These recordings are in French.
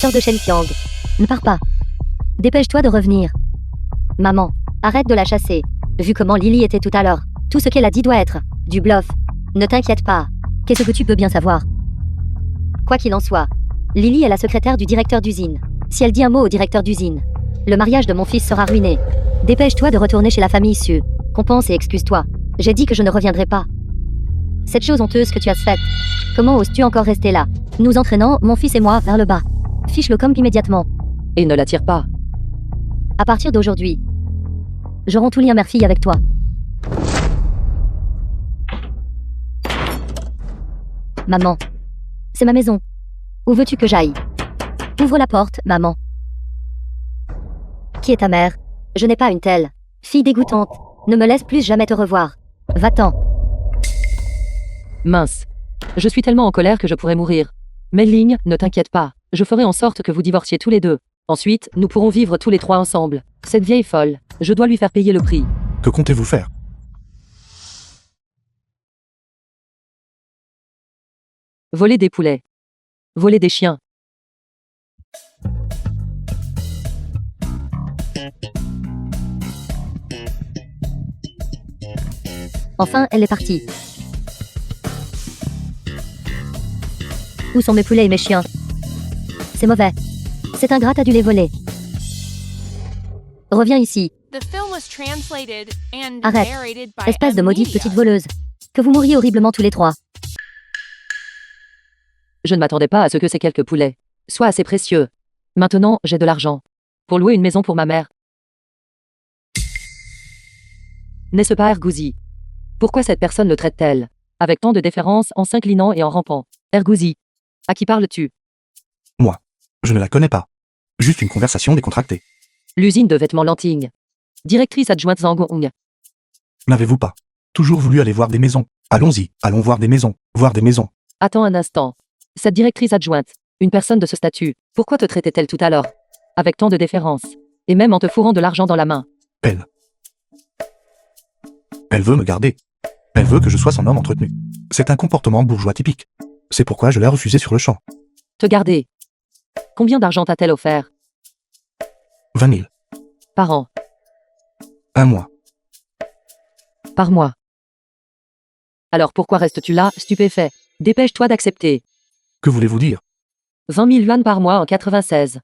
Sœur de Shenqiang. Ne pars pas. Dépêche-toi de revenir. Maman, arrête de la chasser. Vu comment Lily était tout à l'heure, tout ce qu'elle a dit doit être du bluff. Ne t'inquiète pas. Qu'est-ce que tu peux bien savoir? Quoi qu'il en soit, Lily est la secrétaire du directeur d'usine. Si elle dit un mot au directeur d'usine, le mariage de mon fils sera ruiné. Dépêche-toi de retourner chez la famille Su. Compense et excuse-toi. J'ai dit que je ne reviendrai pas. Cette chose honteuse que tu as faite. Comment oses-tu encore rester là, nous entraînant, mon fils et moi, vers le bas? Fiche le camp immédiatement. Et ne la tire pas. À partir d'aujourd'hui, j'aurai tout lien mère-fille avec toi. Maman, c'est ma maison. Où veux-tu que j'aille? Ouvre la porte, maman. Qui est ta mère? Je n'ai pas une telle. Fille dégoûtante, ne me laisse plus jamais te revoir. Va-t'en. Mince. Je suis tellement en colère que je pourrais mourir. Mei-Ling, ne t'inquiète pas. Je ferai en sorte que vous divorciez tous les deux. Ensuite, nous pourrons vivre tous les trois ensemble. Cette vieille folle, je dois lui faire payer le prix. Que comptez-vous faire? Voler des poulets. Voler des chiens. Enfin, elle est partie. Où sont mes poulets et mes chiens? C'est mauvais. Cet ingrat a dû les voler. Reviens ici. Arrête, espèce de maudite petite voleuse. Que vous mouriez horriblement tous les trois. Je ne m'attendais pas à ce que ces quelques poulets soient assez précieux. Maintenant, j'ai de l'argent. Pour louer une maison pour ma mère. N'est-ce pas Ergouzi? Pourquoi cette personne le traite-t-elle avec tant de déférence en s'inclinant et en rampant? Ergouzi, à qui parles-tu? Moi. Je ne la connais pas. Juste une conversation décontractée. L'usine de vêtements Lanting. Directrice adjointe Zhang. N'avez-vous pas toujours voulu aller voir des maisons? Allons-y, allons voir des maisons, voir des maisons. Attends un instant. Cette directrice adjointe, une personne de ce statut, pourquoi te traitait-elle tout à l'heure avec tant de déférence, et même en te fourrant de l'argent dans la main? Elle veut me garder. Elle veut que je sois son homme entretenu. C'est un comportement bourgeois typique. C'est pourquoi je l'ai refusé sur le champ. Te garder. Combien d'argent t'a-t-elle offert? 20 000. Par an. Un mois. Par mois. Alors pourquoi restes-tu là, stupéfait? Dépêche-toi d'accepter. Que voulez-vous dire? 20 000 yuan par mois en 96.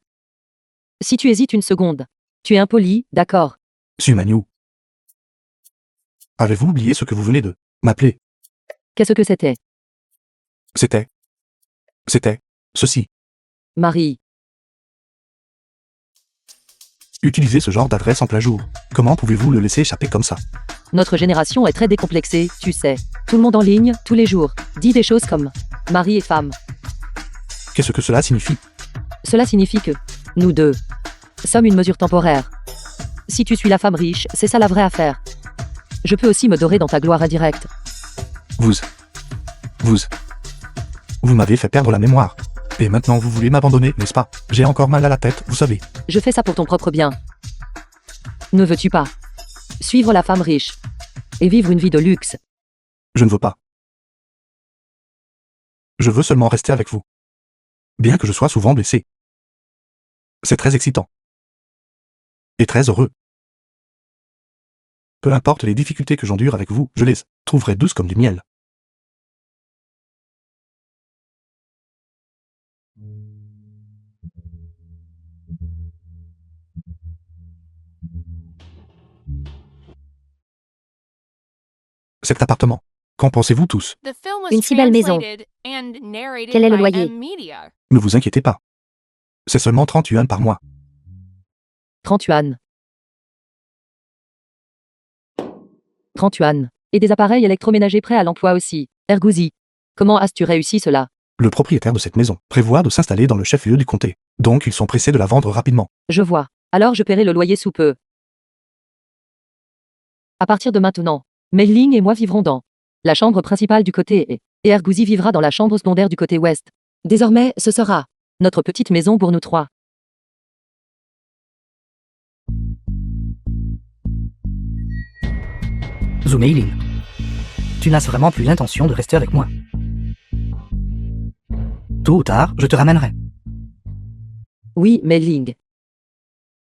Si tu hésites une seconde, tu es impoli, d'accord? Sumanyu. Avez-vous oublié ce que vous venez de m'appeler? Qu'est-ce que c'était? C'était ceci. Marie. Utilisez ce genre d'adresse en plein jour. Comment pouvez-vous le laisser échapper comme ça? Notre génération est très décomplexée, tu sais. Tout le monde en ligne, tous les jours, dit des choses comme mari et femme. Qu'est-ce que cela signifie? Cela signifie que nous deux sommes une mesure temporaire. Si tu suis la femme riche, c'est ça la vraie affaire. Je peux aussi me dorer dans ta gloire indirecte. Vous m'avez fait perdre la mémoire. Et maintenant vous voulez m'abandonner, n'est-ce pas? J'ai encore mal à la tête, vous savez. Je fais ça pour ton propre bien. Ne veux-tu pas suivre la femme riche et vivre une vie de luxe? Je ne veux pas. Je veux seulement rester avec vous. Bien que je sois souvent blessé. C'est très excitant. Et très heureux. Peu importe les difficultés que j'endure avec vous, je les trouverai douces comme du miel. Cet appartement. Qu'en pensez-vous tous? Une si belle maison. Quel est le loyer? Ne vous inquiétez pas. C'est seulement 30 yuan par mois. 30 yuan. 30 yuan. Et des appareils électroménagers prêts à l'emploi aussi. Ergouzi. Comment as-tu réussi cela? Le propriétaire de cette maison prévoit de s'installer dans le chef-lieu du comté. Donc ils sont pressés de la vendre rapidement. Je vois. Alors je paierai le loyer sous peu. À partir de maintenant, Mei-Ling et moi vivrons dans la chambre principale du côté est, et Ergouzi vivra dans la chambre secondaire du côté ouest. Désormais, ce sera notre petite maison pour nous trois. Zhu Mei-Ling, tu n'as vraiment plus l'intention de rester avec moi. Tôt ou tard, je te ramènerai. Oui, Mei Ling.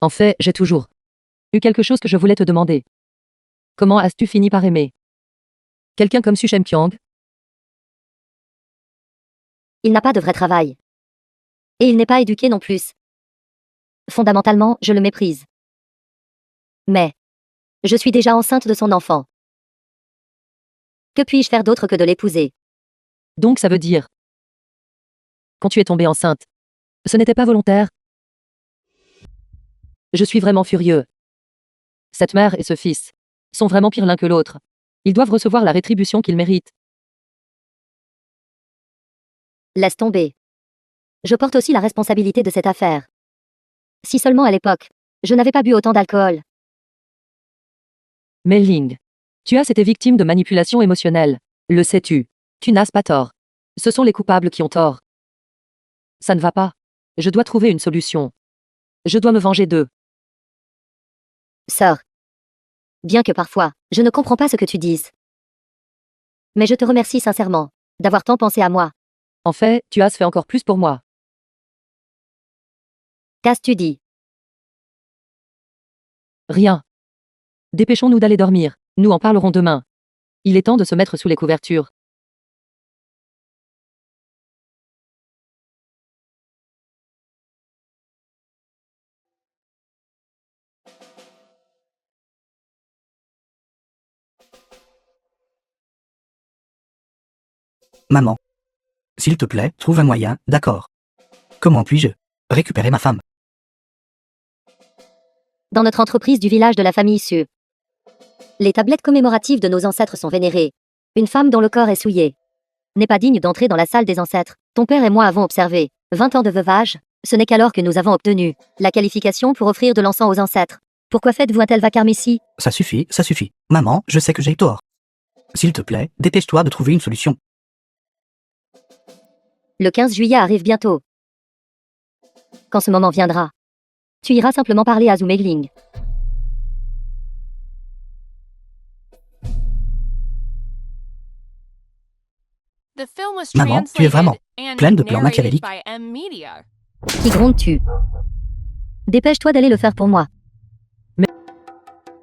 En fait, j'ai toujours eu quelque chose que je voulais te demander. Comment as-tu fini par aimer quelqu'un comme Su Shenqiang? Il n'a pas de vrai travail. Et il n'est pas éduqué non plus. Fondamentalement, je le méprise. Mais je suis déjà enceinte de son enfant. Que puis-je faire d'autre que de l'épouser? Donc ça veut dire, quand tu es tombée enceinte, ce n'était pas volontaire? Je suis vraiment furieux. Cette mère et ce fils sont vraiment pires l'un que l'autre. Ils doivent recevoir la rétribution qu'ils méritent. Laisse tomber. Je porte aussi la responsabilité de cette affaire. Si seulement à l'époque, je n'avais pas bu autant d'alcool. Mei Ling, tu as été victime de manipulation émotionnelle. Le sais-tu? Tu n'as pas tort. Ce sont les coupables qui ont tort. Ça ne va pas. Je dois trouver une solution. Je dois me venger d'eux. Sœur. Bien que parfois, je ne comprends pas ce que tu dises. Mais je te remercie sincèrement d'avoir tant pensé à moi. En fait, tu as fait encore plus pour moi. Qu'as-tu dit? Rien. Dépêchons-nous d'aller dormir. Nous en parlerons demain. Il est temps de se mettre sous les couvertures. Maman. S'il te plaît, trouve un moyen, d'accord. Comment puis-je récupérer ma femme? Dans notre entreprise du village de la famille Su. Les tablettes commémoratives de nos ancêtres sont vénérées. Une femme dont le corps est souillé n'est pas digne d'entrer dans la salle des ancêtres. Ton père et moi avons observé 20 ans de veuvage. Ce n'est qu'alors que nous avons obtenu la qualification pour offrir de l'encens aux ancêtres. Pourquoi faites-vous un tel vacarme ici? Ça suffit, ça suffit. Maman, je sais que j'ai tort. S'il te plaît, dépêche-toi de trouver une solution. Le 15 juillet arrive bientôt. Quand ce moment viendra, tu iras simplement parler à Zhu Meigling. Maman, tu es vraiment pleine de plans machiavéliques. Qui grondes-tu? Dépêche-toi d'aller le faire pour moi.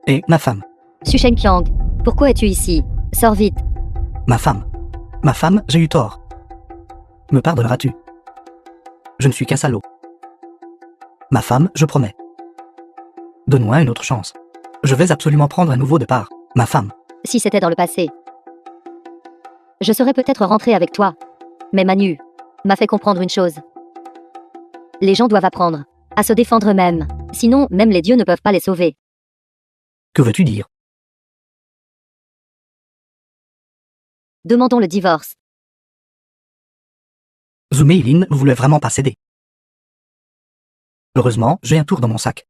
Et ma femme. Su Shenqiang, pourquoi es-tu ici? Sors vite. Ma femme. Ma femme, j'ai eu tort. Me pardonneras-tu? Je ne suis qu'un salaud. Ma femme, je promets. Donne-moi une autre chance. Je vais absolument prendre un nouveau départ. Ma femme. Si c'était dans le passé, je serais peut-être rentré avec toi. Mais Manu m'a fait comprendre une chose. Les gens doivent apprendre à se défendre eux-mêmes. Sinon, même les dieux ne peuvent pas les sauver. Que veux-tu dire? Demandons le divorce. Zhu Meilin voulait vraiment pas céder. Heureusement, j'ai un tour dans mon sac.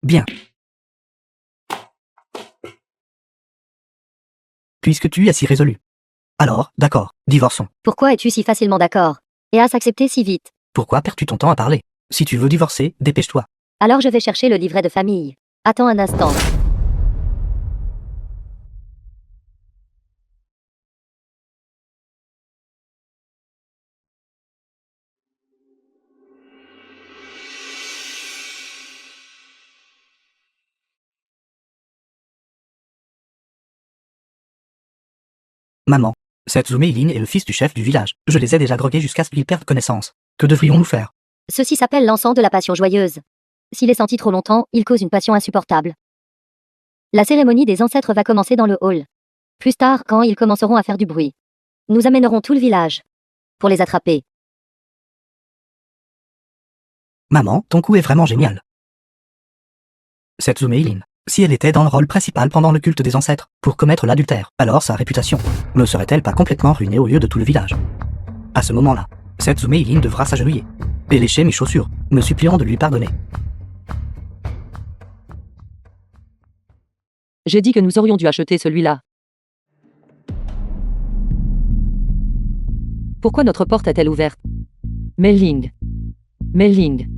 Bien. Puisque tu es si résolu. Alors, d'accord, divorçons. Pourquoi es-tu si facilement d'accord? Et as accepté si vite? Pourquoi perds-tu ton temps à parler? Si tu veux divorcer, dépêche-toi. Alors je vais chercher le livret de famille. Attends un instant. Maman. Cette Zhu Meilin est le fils du chef du village. Je les ai déjà drogués jusqu'à ce qu'ils perdent connaissance. Que devrions-nous faire? Ceci s'appelle l'encens de la passion joyeuse. S'il est senti trop longtemps, il cause une passion insupportable. La cérémonie des ancêtres va commencer dans le hall. Plus tard, quand ils commenceront à faire du bruit, nous amènerons tout le village pour les attraper. Maman, ton coup est vraiment génial. Cette Zhu Meilin, si elle était dans le rôle principal pendant le culte des ancêtres, pour commettre l'adultère, alors sa réputation ne serait-elle pas complètement ruinée aux yeux de tout le village? À ce moment-là, cette Zhu Meilin devra s'agenouiller et lécher mes chaussures, me suppliant de lui pardonner. J'ai dit que nous aurions dû acheter celui-là. Pourquoi notre porte est-elle ouverte? Mei Ling. Mei Ling.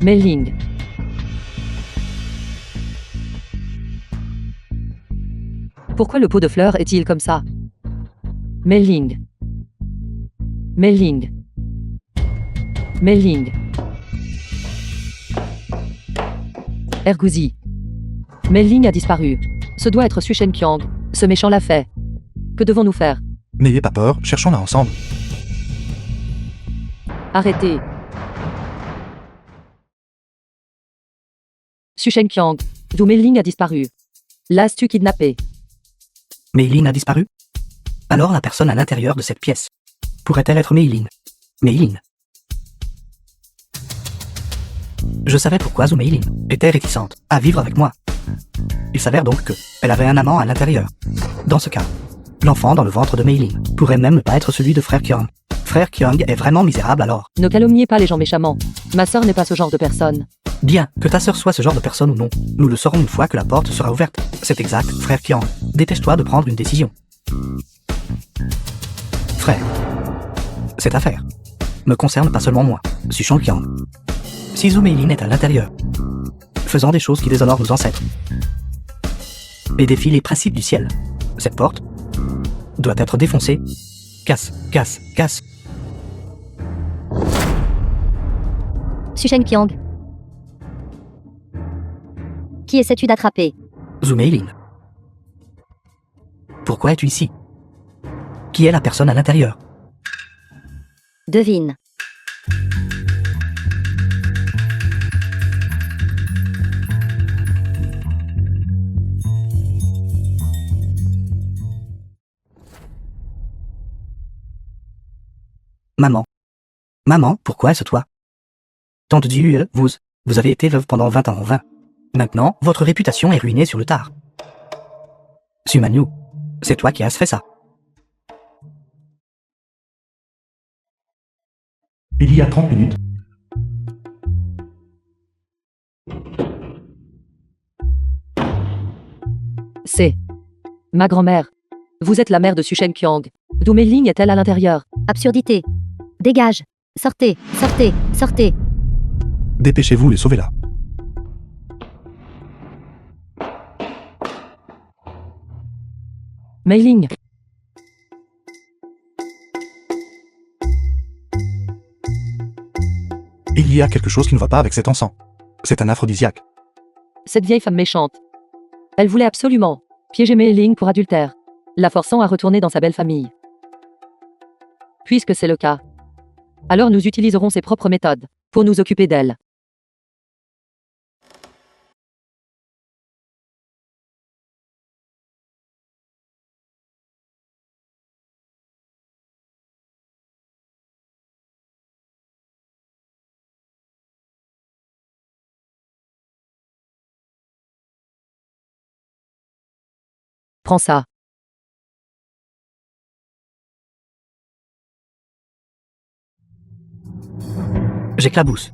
Mei Ling. Pourquoi le pot de fleurs est-il comme ça? Mei Ling. Mei Ling. Mei-Ling. Ergouzi. Mei-Ling a disparu. Ce doit être Su Shenqiang. Ce méchant l'a fait. Que devons-nous faire? N'ayez pas peur, cherchons-la ensemble. Arrêtez. Su Shenqiang. D'où Mei-Ling a disparu. L'as-tu kidnappé? Mei-Ling a disparu? Alors la personne à l'intérieur de cette pièce pourrait-elle être Mei-Ling? Mei-Ling. Je savais pourquoi Zhou Mei-Ling était réticente à vivre avec moi. Il s'avère donc que elle avait un amant à l'intérieur. Dans ce cas, l'enfant dans le ventre de Mei-Ling pourrait même ne pas être celui de frère Qiang. Frère Qiang est vraiment misérable alors. Ne calomniez pas les gens méchamment. Ma sœur n'est pas ce genre de personne. Bien, que ta sœur soit ce genre de personne ou non, nous le saurons une fois que la porte sera ouverte. C'est exact, frère Qiang. Dépêche-toi de prendre une décision. Frère, cette affaire me concerne pas seulement moi, Su Shenqiang. Si Zhou Mei-Ling est à l'intérieur, faisant des choses qui déshonorent nos ancêtres et défient les principes du ciel, cette porte doit être défoncée. Casse, casse, casse. Su Shenqiang. Qui essaies-tu d'attraper? Zhou Mei-Ling. Pourquoi es-tu ici? Qui est la personne à l'intérieur? Devine. Maman. Maman, pourquoi est-ce toi? Tante Dieu, vous avez été veuve pendant 20 ans, 20. Maintenant, votre réputation est ruinée sur le tard. Su Manyu, c'est toi qui as fait ça. Il y a 30 minutes. C'est ma grand-mère. Vous êtes la mère de Su Shenqiang. D'où Mei-Ling est-elle à l'intérieur? Absurdité. Dégage. Sortez, sortez, sortez. Dépêchez-vous et sauvez-la. Mei-Ling. Il y a quelque chose qui ne va pas avec cet encens. C'est un aphrodisiaque. Cette vieille femme méchante. Elle voulait absolument piéger Mei-Ling pour adultère, la forçant à retourner dans sa belle famille. Puisque c'est le cas, alors nous utiliserons ses propres méthodes pour nous occuper d'elle. Prends ça. J'éclabousse.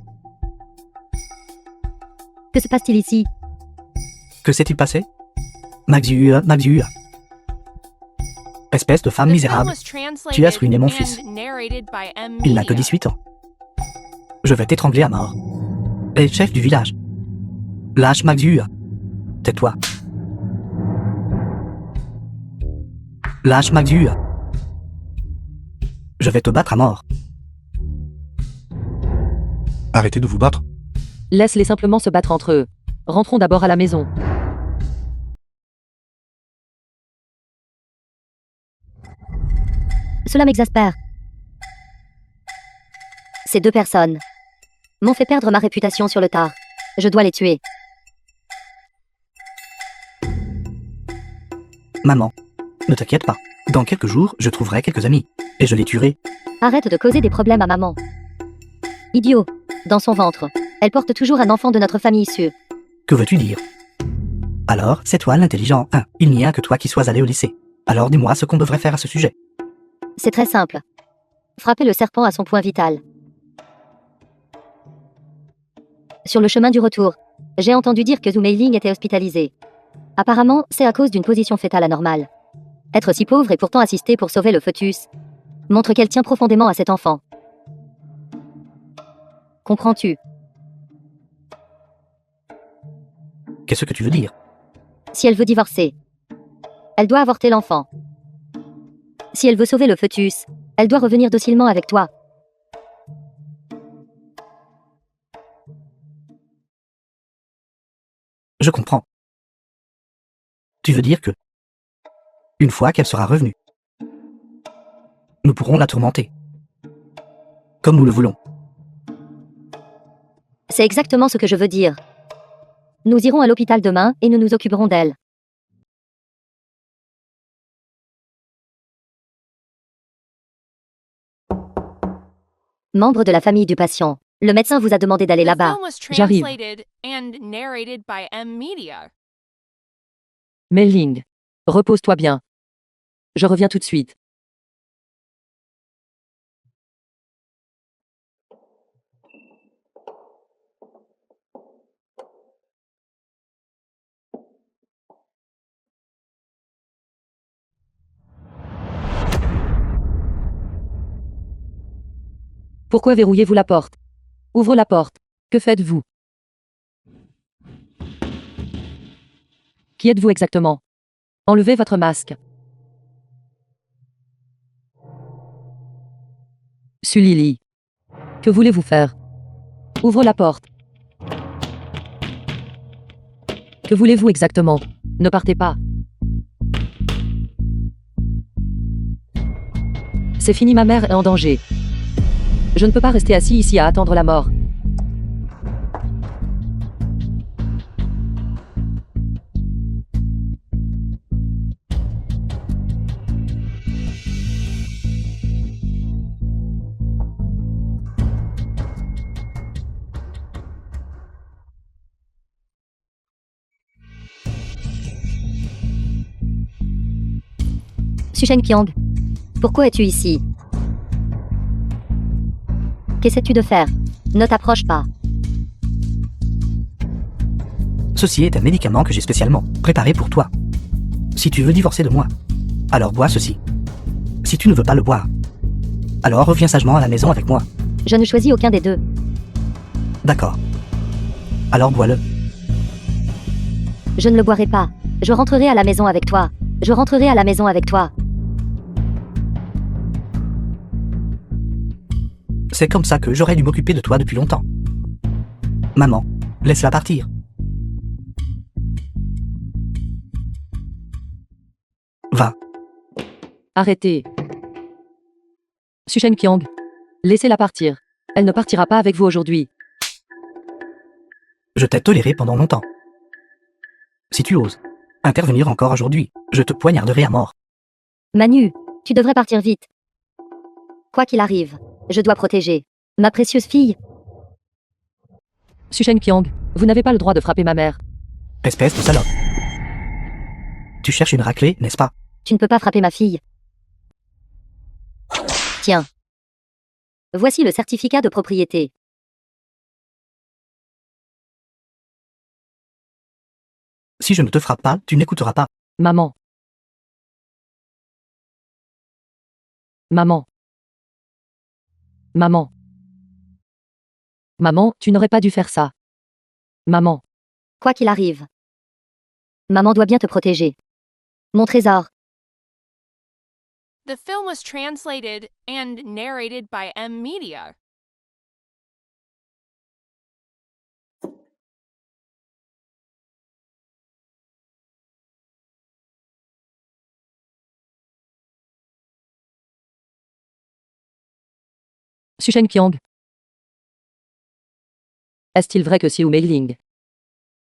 Que se passe-t-il ici? Que s'est-il passé? Maxua. Espèce de femme misérable. Tu as ruiné mon fils. Il n'a que 18 ans. Je vais t'étrangler à mort. Et chef du village. Lâche Maxua. Tais-toi. Lâche Maxua. Je vais te battre à mort. Arrêtez de vous battre. Laisse-les simplement se battre entre eux. Rentrons d'abord à la maison. Cela m'exaspère. Ces deux personnes m'ont fait perdre ma réputation sur le tard. Je dois les tuer. Maman, ne t'inquiète pas. Dans quelques jours, je trouverai quelques amis. Et je les tuerai. Arrête de causer des problèmes à maman. Idiot. Dans son ventre, elle porte toujours un enfant de notre famille issue. Que veux-tu dire? Alors, c'est toi l'intelligent. Il n'y a que toi qui sois allé au lycée. Alors dis-moi ce qu'on devrait faire à ce sujet. C'est très simple. Frapper le serpent à son point vital. Sur le chemin du retour, j'ai entendu dire que Zhou Mei-Ling était hospitalisée. Apparemment, c'est à cause d'une position fétale anormale. Être si pauvre et pourtant assister pour sauver le fœtus montre qu'elle tient profondément à cet enfant. Comprends-tu? Qu'est-ce que tu veux dire? Si elle veut divorcer, elle doit avorter l'enfant. Si elle veut sauver le fœtus, elle doit revenir docilement avec toi. Je comprends. Tu veux dire que, une fois qu'elle sera revenue, nous pourrons la tourmenter. Comme nous le voulons. C'est exactement ce que je veux dire. Nous irons à l'hôpital demain et nous nous occuperons d'elle. Membre de la famille du patient, le médecin vous a demandé d'aller là-bas. J'arrive. Mei-Ling, repose-toi bien. Je reviens tout de suite. Pourquoi verrouillez-vous la porte? Ouvre la porte. Que faites-vous? Qui êtes-vous exactement? Enlevez votre masque. Sulili. Que voulez-vous faire? Ouvre la porte. Que voulez-vous exactement? Ne partez pas. C'est fini, ma mère est en danger. Je ne peux pas rester assis ici à attendre la mort. Suchen Kyang, pourquoi es-tu ici? Qu'essaies-tu de faire? Ne t'approche pas. Ceci est un médicament que j'ai spécialement préparé pour toi. Si tu veux divorcer de moi, alors bois ceci. Si tu ne veux pas le boire, alors reviens sagement à la maison avec moi. Je ne choisis aucun des deux. D'accord. Alors bois-le. Je ne le boirai pas. Je rentrerai à la maison avec toi. Je rentrerai à la maison avec toi. C'est comme ça que j'aurais dû m'occuper de toi depuis longtemps. Maman, laisse-la partir. Va. Arrêtez. Suchen Kyang, laissez-la partir. Elle ne partira pas avec vous aujourd'hui. Je t'ai toléré pendant longtemps. Si tu oses intervenir encore aujourd'hui, je te poignarderai à mort. Manu, tu devrais partir vite. Quoi qu'il arrive, je dois protéger ma précieuse fille. Suchen Kyang, vous n'avez pas le droit de frapper ma mère. Espèce de salope. Tu cherches une raclée, n'est-ce pas? Tu ne peux pas frapper ma fille. Tiens. Voici le certificat de propriété. Si je ne te frappe pas, tu n'écouteras pas. Maman. Maman. Maman. Maman, tu n'aurais pas dû faire ça. Maman. Quoi qu'il arrive. Maman doit bien te protéger. Mon trésor. The film was translated and narrated by M Media. Suchen Kyang. Est-il vrai que Siu Mei-Ling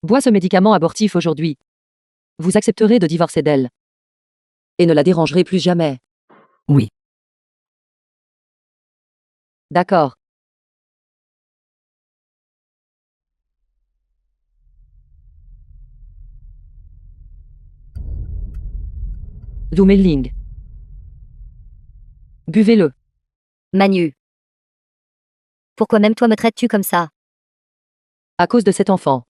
boit ce médicament abortif aujourd'hui? Vous accepterez de divorcer d'elle. Et ne la dérangerez plus jamais. Oui. D'accord. Zhu Mei-Ling. Buvez-le. Manu. Pourquoi même toi me traites-tu comme ça? À cause de cet enfant.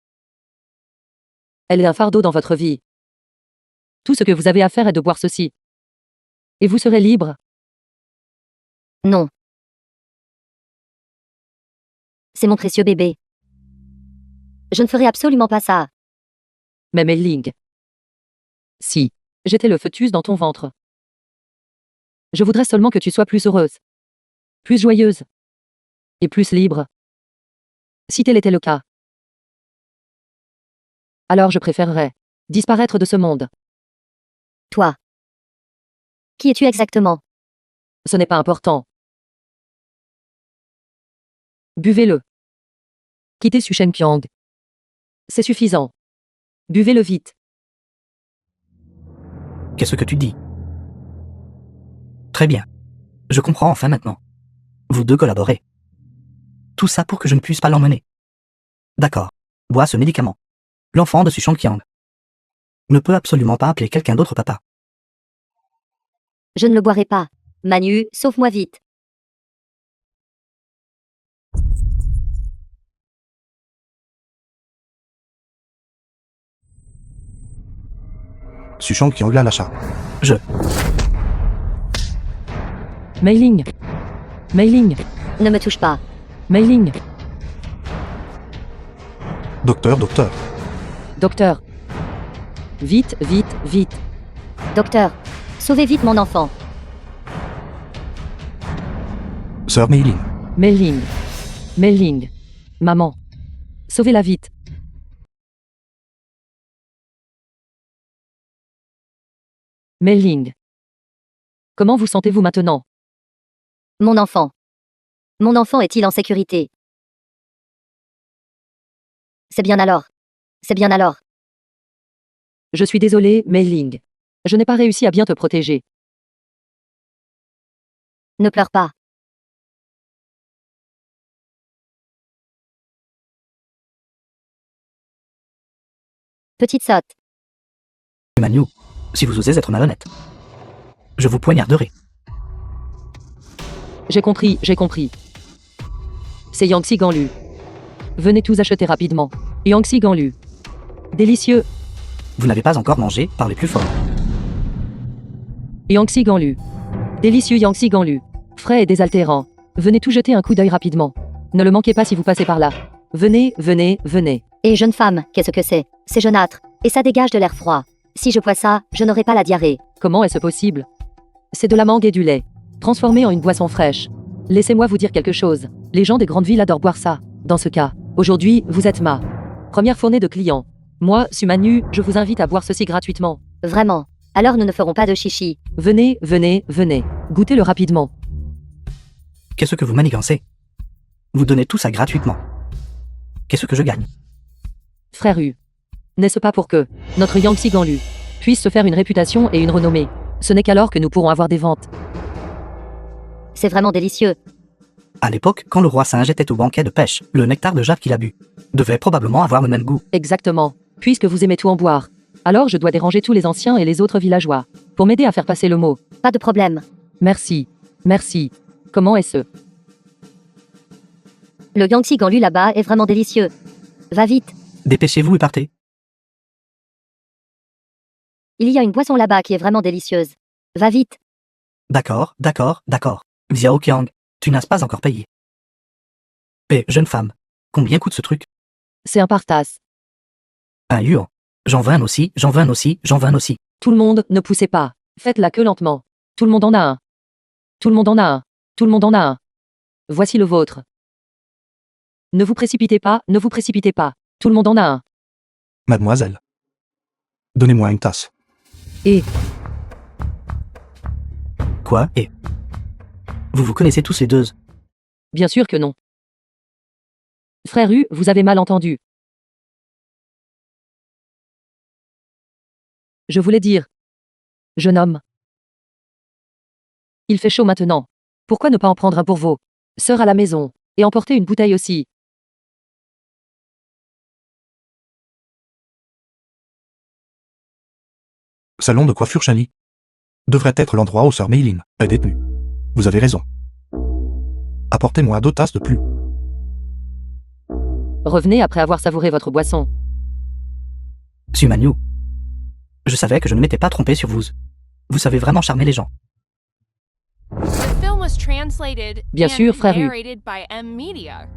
Elle est un fardeau dans votre vie. Tout ce que vous avez à faire est de boire ceci. Et vous serez libre. Non. C'est mon précieux bébé. Je ne ferai absolument pas ça. Mais Mei-Ling. Si. J'étais le fœtus dans ton ventre. Je voudrais seulement que tu sois plus heureuse. Plus joyeuse. Et plus libre. Si tel était le cas. Alors je préférerais disparaître de ce monde. Toi. Qui es-tu exactement? Ce n'est pas important. Buvez-le. Quittez Su Shenqiang. C'est suffisant. Buvez-le vite. Qu'est-ce que tu dis? Très bien. Je comprends enfin maintenant. Vous deux collaborez. Tout ça pour que je ne puisse pas l'emmener. D'accord. Bois ce médicament. L'enfant de Su Shenqiang ne peut absolument pas appeler quelqu'un d'autre papa. Je ne le boirai pas. Manu, sauve-moi vite. Sushang qui engla l'achat. Je... Mailing. Mailing. Ne me touche pas. Mailing. Docteur, docteur. Docteur. Vite, vite, vite. Docteur, sauvez vite mon enfant. Sœur Meiling. Mailing. Mailing. Maman. Sauvez-la vite. Mailing. Comment vous sentez-vous maintenant? Mon enfant. Mon enfant est-il en sécurité? C'est bien alors. C'est bien alors. Je suis désolé, Mailing. Je n'ai pas réussi à bien te protéger. Ne pleure pas. Petite sotte. Manu, si vous osez être malhonnête, je vous poignarderai. J'ai compris, j'ai compris. C'est Yangtze Ganlu. Venez tous acheter rapidement. Yangtze Ganlu. Délicieux. Vous n'avez pas encore mangé, parlez plus fort. Yangtze Ganlu. Délicieux Yangtze Ganlu. Frais et désaltérant. Venez tout jeter un coup d'œil rapidement. Ne le manquez pas si vous passez par là. Venez, venez, venez. Et jeune femme, qu'est-ce que c'est? C'est jaunâtre. Et ça dégage de l'air froid. Si je bois ça, je n'aurai pas la diarrhée. Comment est-ce possible? C'est de la mangue et du lait, transformé en une boisson fraîche. Laissez-moi vous dire quelque chose. Les gens des grandes villes adorent boire ça. Dans ce cas, aujourd'hui, vous êtes ma première fournée de clients. Moi, Sumanu, je vous invite à boire ceci gratuitement. Vraiment. Alors nous ne ferons pas de chichi. Venez, venez, venez. Goûtez-le rapidement. Qu'est-ce que vous manigancez? Vous donnez tout ça gratuitement. Qu'est-ce que je gagne? Frère U. N'est-ce pas pour que notre Yangtze Ganlu puisse se faire une réputation et une renommée? Ce n'est qu'alors que nous pourrons avoir des ventes. C'est vraiment délicieux. À l'époque, quand le roi singe était au banquet de pêche, le nectar de jade qu'il a bu devait probablement avoir le même goût. Exactement. Puisque vous aimez tout en boire. Alors je dois déranger tous les anciens et les autres villageois. Pour m'aider à faire passer le mot. Pas de problème. Merci. Merci. Comment est-ce? Le Yangtze Ganlu là-bas est vraiment délicieux. Va vite. Dépêchez-vous et partez. Il y a une boisson là-bas qui est vraiment délicieuse. Va vite. D'accord, d'accord, d'accord. Xiao Qiang, tu n'as pas encore payé. Jeune femme, combien coûte ce truc? C'est un partasse. Un yuan. J'en veux un aussi, j'en veux un aussi, j'en veux un aussi. Tout le monde, ne poussez pas. Faites la queue lentement. Tout le monde en a un. Tout le monde en a un. Tout le monde en a un. Voici le vôtre. Ne vous précipitez pas, ne vous précipitez pas. Tout le monde en a un. Mademoiselle. Donnez-moi une tasse. Et Quoi? Et vous vous connaissez tous les deux? bien sûr que non. Frère U, vous avez mal entendu. Je voulais dire. Jeune homme. Il fait chaud maintenant. Pourquoi ne pas en prendre un pour vos sœurs à la maison, et emporter une bouteille aussi? Salon de coiffure Chani. Devrait être l'endroit où sœur Meiling est détenue. Vous avez raison. Apportez-moi 2 tasses de plus. Revenez après avoir savouré votre boisson. Sumanu. Je savais que je ne m'étais pas trompé sur vous. Vous savez vraiment charmer les gens. The film was translated Bien and sûr, frère U. narrated by M Media.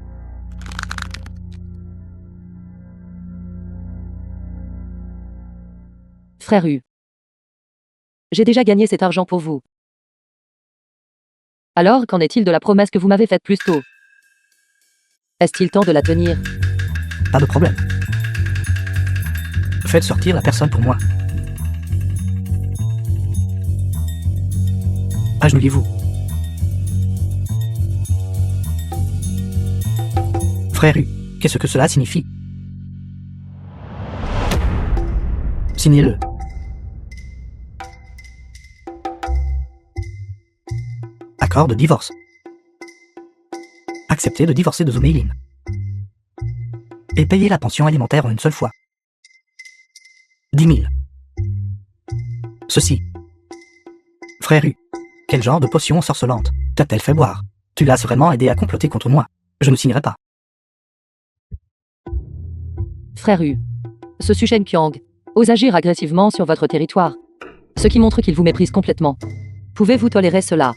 Frère U. J'ai déjà gagné cet argent pour vous. Alors, qu'en est-il de la promesse que vous m'avez faite plus tôt? Est-il temps de la tenir? Pas de problème. Faites sortir la personne pour moi. Agenouillez-vous. Frère U, qu'est-ce que cela signifie? Signez-le. Accord de divorce. Acceptez de divorcer de Zouméiline. Et payez la pension alimentaire en une seule fois. 10 000. Ceci. Frère U, quel genre de potion ensorcelante t'a-t-elle fait boire? Tu l'as vraiment aidé à comploter contre moi. Je ne signerai pas. Frère U. Ce Sushen Qiang ose agir agressivement sur votre territoire. Ce qui montre qu'il vous méprise complètement. Pouvez-vous tolérer cela?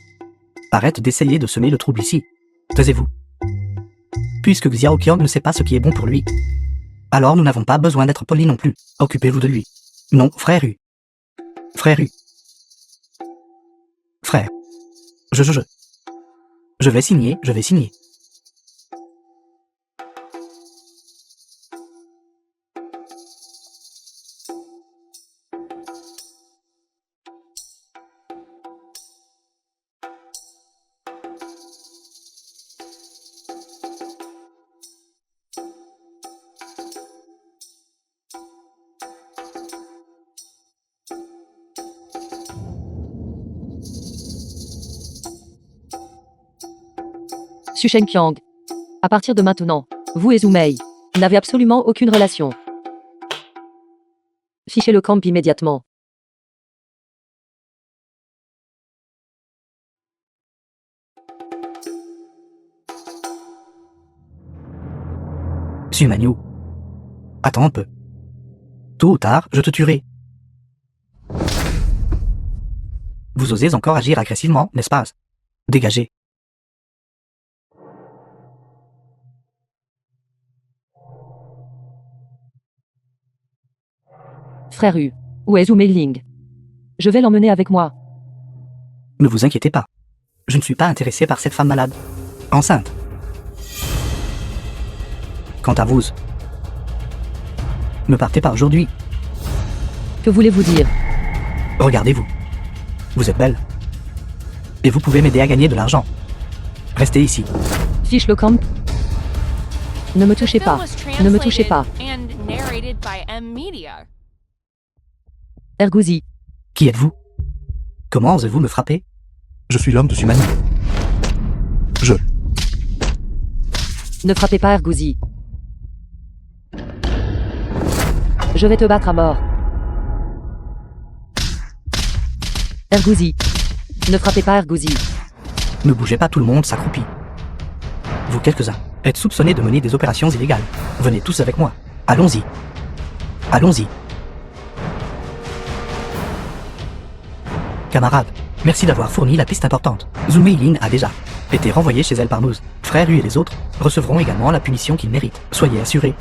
Arrête d'essayer de semer le trouble ici. Taisez-vous. Puisque Xiao Qiang ne sait pas ce qui est bon pour lui. Alors nous n'avons pas besoin d'être polis non plus. Occupez-vous de lui. Non, frère U. Frère U. Frère. Je vais signer, je vais signer. Sushen Qiang. À partir de maintenant, vous et Zumei n'avez absolument aucune relation. Fichez le camp immédiatement. Sumanyu. Attends un peu. Tôt ou tard, je te tuerai. Vous osez encore agir agressivement, n'est-ce pas? Dégagez. Frère U. Où est Zumeiling? Je vais l'emmener avec moi. Ne vous inquiétez pas. Je ne suis pas intéressé par cette femme malade. Enceinte. Quant à vous, ne partez pas aujourd'hui. Que voulez-vous dire? Regardez-vous. Vous êtes belle. Et vous pouvez m'aider à gagner de l'argent. Restez ici. Fiche le camp. Ne me The touchez film pas. was Ne me touchez pas. translated and narrated by M Media. Ergouzi. Qui êtes-vous? Comment osez-vous me frapper? Je suis l'homme de Sumanyu. Ne frappez pas Ergouzi. Je vais te battre à mort. Ergouzi. Ne frappez pas Ergouzi. Ne bougez pas, tout le monde s'accroupit. Vous quelques-uns êtes soupçonnés de mener des opérations illégales. Venez tous avec moi. Allons-y. Allons-y. Camarades, merci d'avoir fourni la piste importante. Zumeiling a déjà été renvoyée chez elle par nous. Frère U et les autres recevront également la punition qu'ils méritent. Soyez assurés.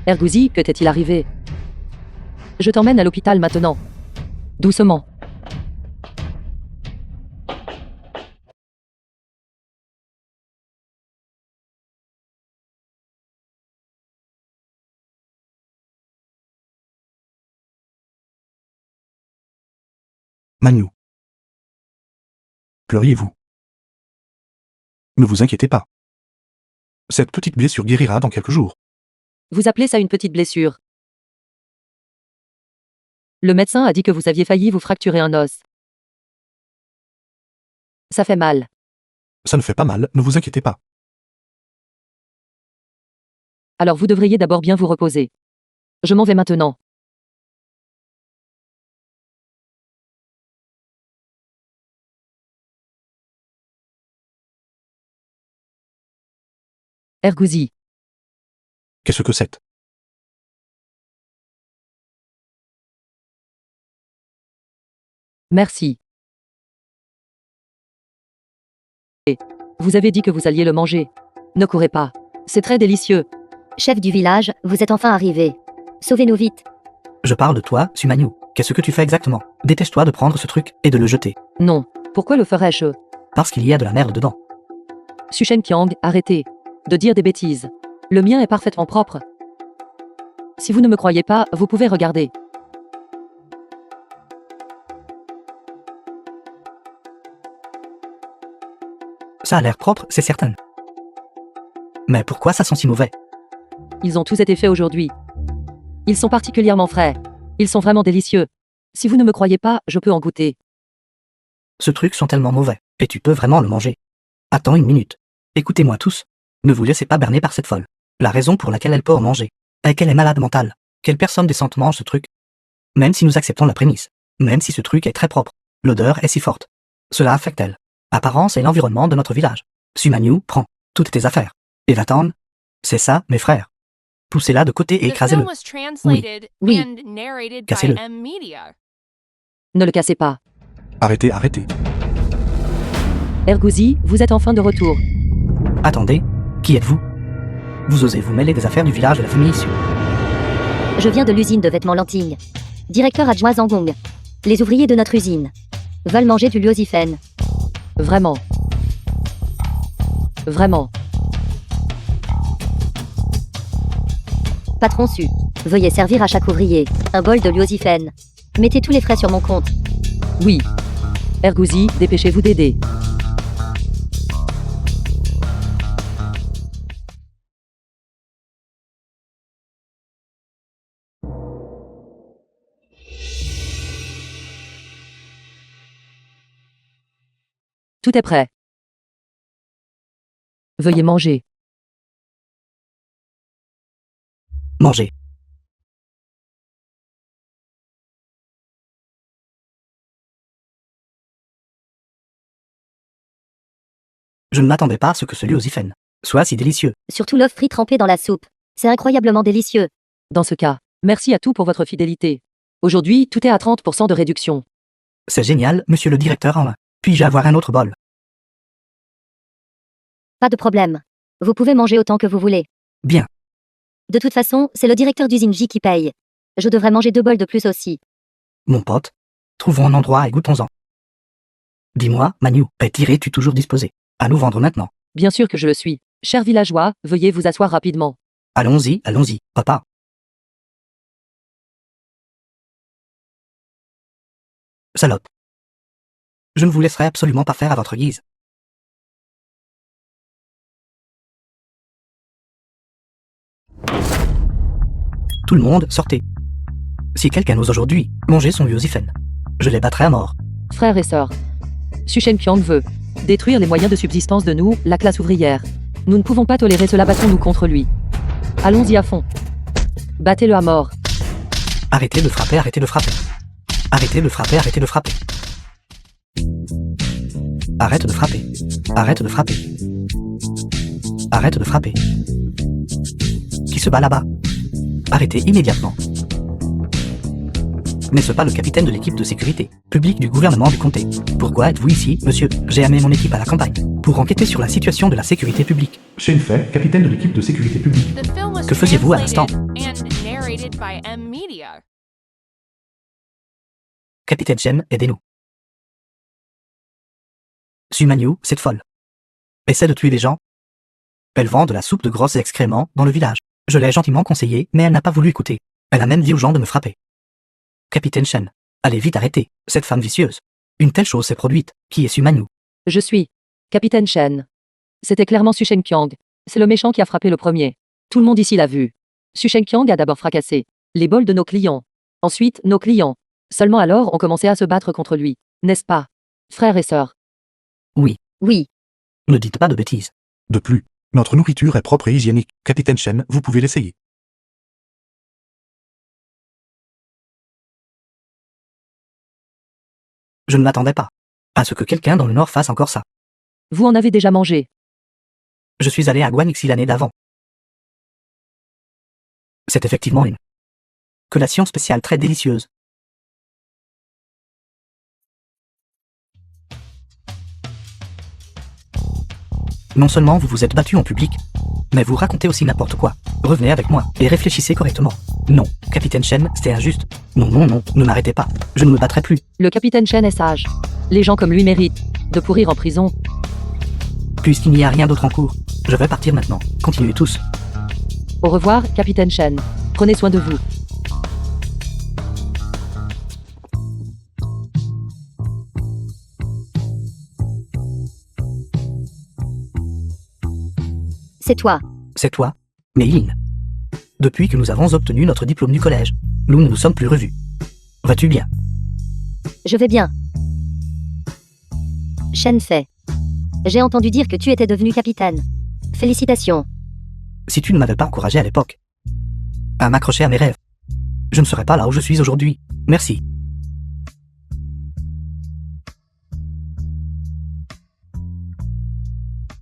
Ergouzi, que t'est-il arrivé? Je t'emmène à l'hôpital maintenant. Doucement. Manyu. Pleuriez-vous? Ne vous inquiétez pas. Cette petite blessure guérira dans quelques jours. Vous appelez ça une petite blessure? Le médecin a dit que vous aviez failli vous fracturer un os. Ça fait mal. Ça ne fait pas mal, ne vous inquiétez pas. Alors vous devriez d'abord bien vous reposer. Je m'en vais maintenant. Ergouzi. Qu'est-ce que c'est? Merci. Et vous avez dit que vous alliez le manger. Ne courez pas. C'est très délicieux. Chef du village, vous êtes enfin arrivé. Sauvez-nous vite. Je parle de toi, Sumanyu. Qu'est-ce que tu fais exactement? Dépêche-toi de prendre ce truc et de le jeter. Non. Pourquoi le ferais-je? Parce qu'il y a de la merde dedans. Sushen Qiang, arrêtez de dire des bêtises. Le mien est parfaitement propre. Si vous ne me croyez pas, vous pouvez regarder. Ça a l'air propre, c'est certain. Mais pourquoi ça sent si mauvais? Ils ont tous été faits aujourd'hui. Ils sont particulièrement frais. Ils sont vraiment délicieux. Si vous ne me croyez pas, je peux en goûter. Ce truc sont tellement mauvais, et tu peux vraiment le manger. Attends une minute. Écoutez-moi tous. Ne vous laissez pas berner par cette folle. La raison pour laquelle elle peut en manger est qu'elle est malade mentale. Quelle personne décente mange ce truc? Même si nous acceptons la prémisse, même si ce truc est très propre, l'odeur est si forte. Cela affecte l'apparence et l'environnement de notre village. Sumanyu, prends toutes tes affaires. Et va-t'en. C'est ça, mes frères. Poussez-la de côté et The écrasez-le. film was translated Oui. and narrated by Cassez-le. M Media. Ne le cassez pas. Arrêtez, arrêtez. Ergouzi, vous êtes enfin de retour. Attendez, qui êtes-vous? Vous osez vous mêler des affaires du village de la famille issue. Je viens de l'usine de vêtements Lanting. Directeur adjoint Zangong. Les ouvriers de notre usine veulent manger du lyosifène. Vraiment. Vraiment. Patron su. Veuillez servir à chaque ouvrier un bol de lyosifène. Mettez tous les frais sur mon compte. Oui. Ergouzi, dépêchez-vous d'aider. Tout est prêt. Veuillez manger. Mangez. Je ne m'attendais pas à ce que ce lyosifène soit si délicieux. Surtout l'œuf frit trempé dans la soupe. C'est incroyablement délicieux. Dans ce cas, merci à tous pour votre fidélité. Aujourd'hui, tout est à 30% de réduction. C'est génial, monsieur le directeur en main. Puis-je avoir un autre bol? Pas de problème. Vous pouvez manger autant que vous voulez. Bien. De toute façon, c'est le directeur d'usine J qui paye. Je devrais manger 2 bols de plus aussi. Mon pote, trouvons un endroit et goûtons-en. Dis-moi, Manu, es-tu toujours disposé à nous vendre maintenant? Bien sûr que je le suis. Chers villageois, veuillez vous asseoir rapidement. Allons-y, papa. Salope. Je ne vous laisserai absolument pas faire à votre guise. Tout le monde, sortez. Si quelqu'un ose aujourd'hui manger son lyosifène, je les battrai à mort. Frères et sœurs. Su Shenqiang veut détruire les moyens de subsistance de nous, la classe ouvrière. Nous ne pouvons pas tolérer cela, battons-nous contre lui. Allons-y à fond. Battez-le à mort. Arrêtez de frapper, arrêtez de frapper. Arrêtez de frapper, arrêtez de frapper. Arrête de frapper. Arrête de frapper. Arrête de frapper. Qui se bat là-bas? Arrêtez immédiatement. N'est-ce pas le capitaine de l'équipe de sécurité publique du gouvernement du comté? Pourquoi êtes-vous ici, monsieur? J'ai amené mon équipe à la campagne pour enquêter sur la situation de la sécurité publique. Shen Fei, capitaine de l'équipe de sécurité publique. The film was Que faisiez-vous à l'instant? translated and narrated by M Media. Capitaine Chen, aidez-nous. Sumanyu, cette folle. Essaie de tuer les gens. Elle vend de la soupe de grosses excréments dans le village. Je l'ai gentiment conseillée, mais elle n'a pas voulu écouter. Elle a même dit aux gens de me frapper. Capitaine Chen, allez vite arrêter cette femme vicieuse. Une telle chose s'est produite. Qui est Sumanyu? Je suis Capitaine Shen. C'était clairement Su Shenqiang. C'est le méchant qui a frappé le premier. Tout le monde ici l'a vu. Su Shenqiang a d'abord fracassé les bols de nos clients. Ensuite, nos clients. Seulement alors on commençait à se battre contre lui. N'est-ce pas, frères et sœurs? Oui. Ne dites pas de bêtises. De plus, notre nourriture est propre et hygiénique. Capitaine Shen, vous pouvez l'essayer. Je ne m'attendais pas à ce que quelqu'un dans le Nord fasse encore ça. Vous en avez déjà mangé. Je suis allé à Guanxi l'année d'avant. C'est effectivement une collation spéciale très délicieuse. Non seulement vous vous êtes battu en public, mais vous racontez aussi n'importe quoi. Revenez avec moi et réfléchissez correctement. Non, Capitaine Chen, c'était injuste. Non, ne m'arrêtez pas. Je ne me battrai plus. Le capitaine Shen est sage. Les gens comme lui méritent de pourrir en prison. Puisqu'il n'y a rien d'autre en cours, je vais partir maintenant. Continuez tous. Au revoir, capitaine Shen. Prenez soin de vous. C'est toi. C'est toi, Meiline. Depuis que nous avons obtenu notre diplôme du collège, nous ne nous sommes plus revus. Vas-tu bien? Je vais bien. Shenfei. J'ai entendu dire que tu étais devenu capitaine. Félicitations. Si tu ne m'avais pas encouragé à l'époque à m'accrocher à mes rêves, je ne serais pas là où je suis aujourd'hui. Merci.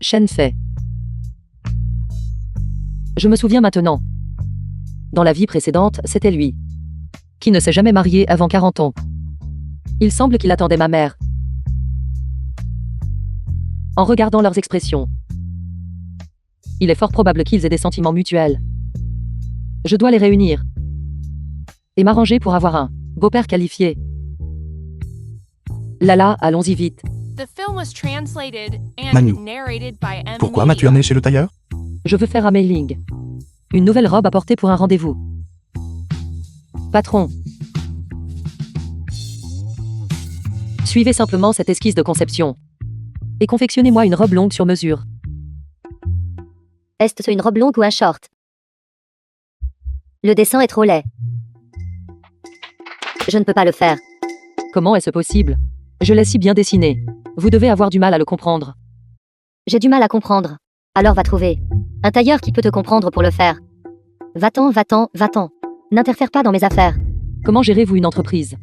Shenfei. Je me souviens maintenant. Dans la vie précédente, c'était lui, qui ne s'est jamais marié avant 40 ans. Il semble qu'il attendait ma mère. En regardant leurs expressions, il est fort probable qu'ils aient des sentiments mutuels. Je dois les réunir et m'arranger pour avoir un beau-père qualifié. Lala, allons-y vite. The film was translated and Manu. narrated by M. Pourquoi m'as-tu amené chez le tailleur? Je veux faire à Mei Ling une nouvelle robe à porter pour un rendez-vous. Patron. Suivez simplement cette esquisse de conception et confectionnez-moi une robe longue sur mesure. Est-ce une robe longue ou un short? Le dessin est trop laid. Je ne peux pas le faire. Comment est-ce possible? Je l'ai si bien dessiné. Vous devez avoir du mal à le comprendre. J'ai du mal à comprendre. Alors va trouver un tailleur qui peut te comprendre pour le faire. Va-t'en, va-t'en, va-t'en. N'interfère pas dans mes affaires. Comment gérez-vous une entreprise?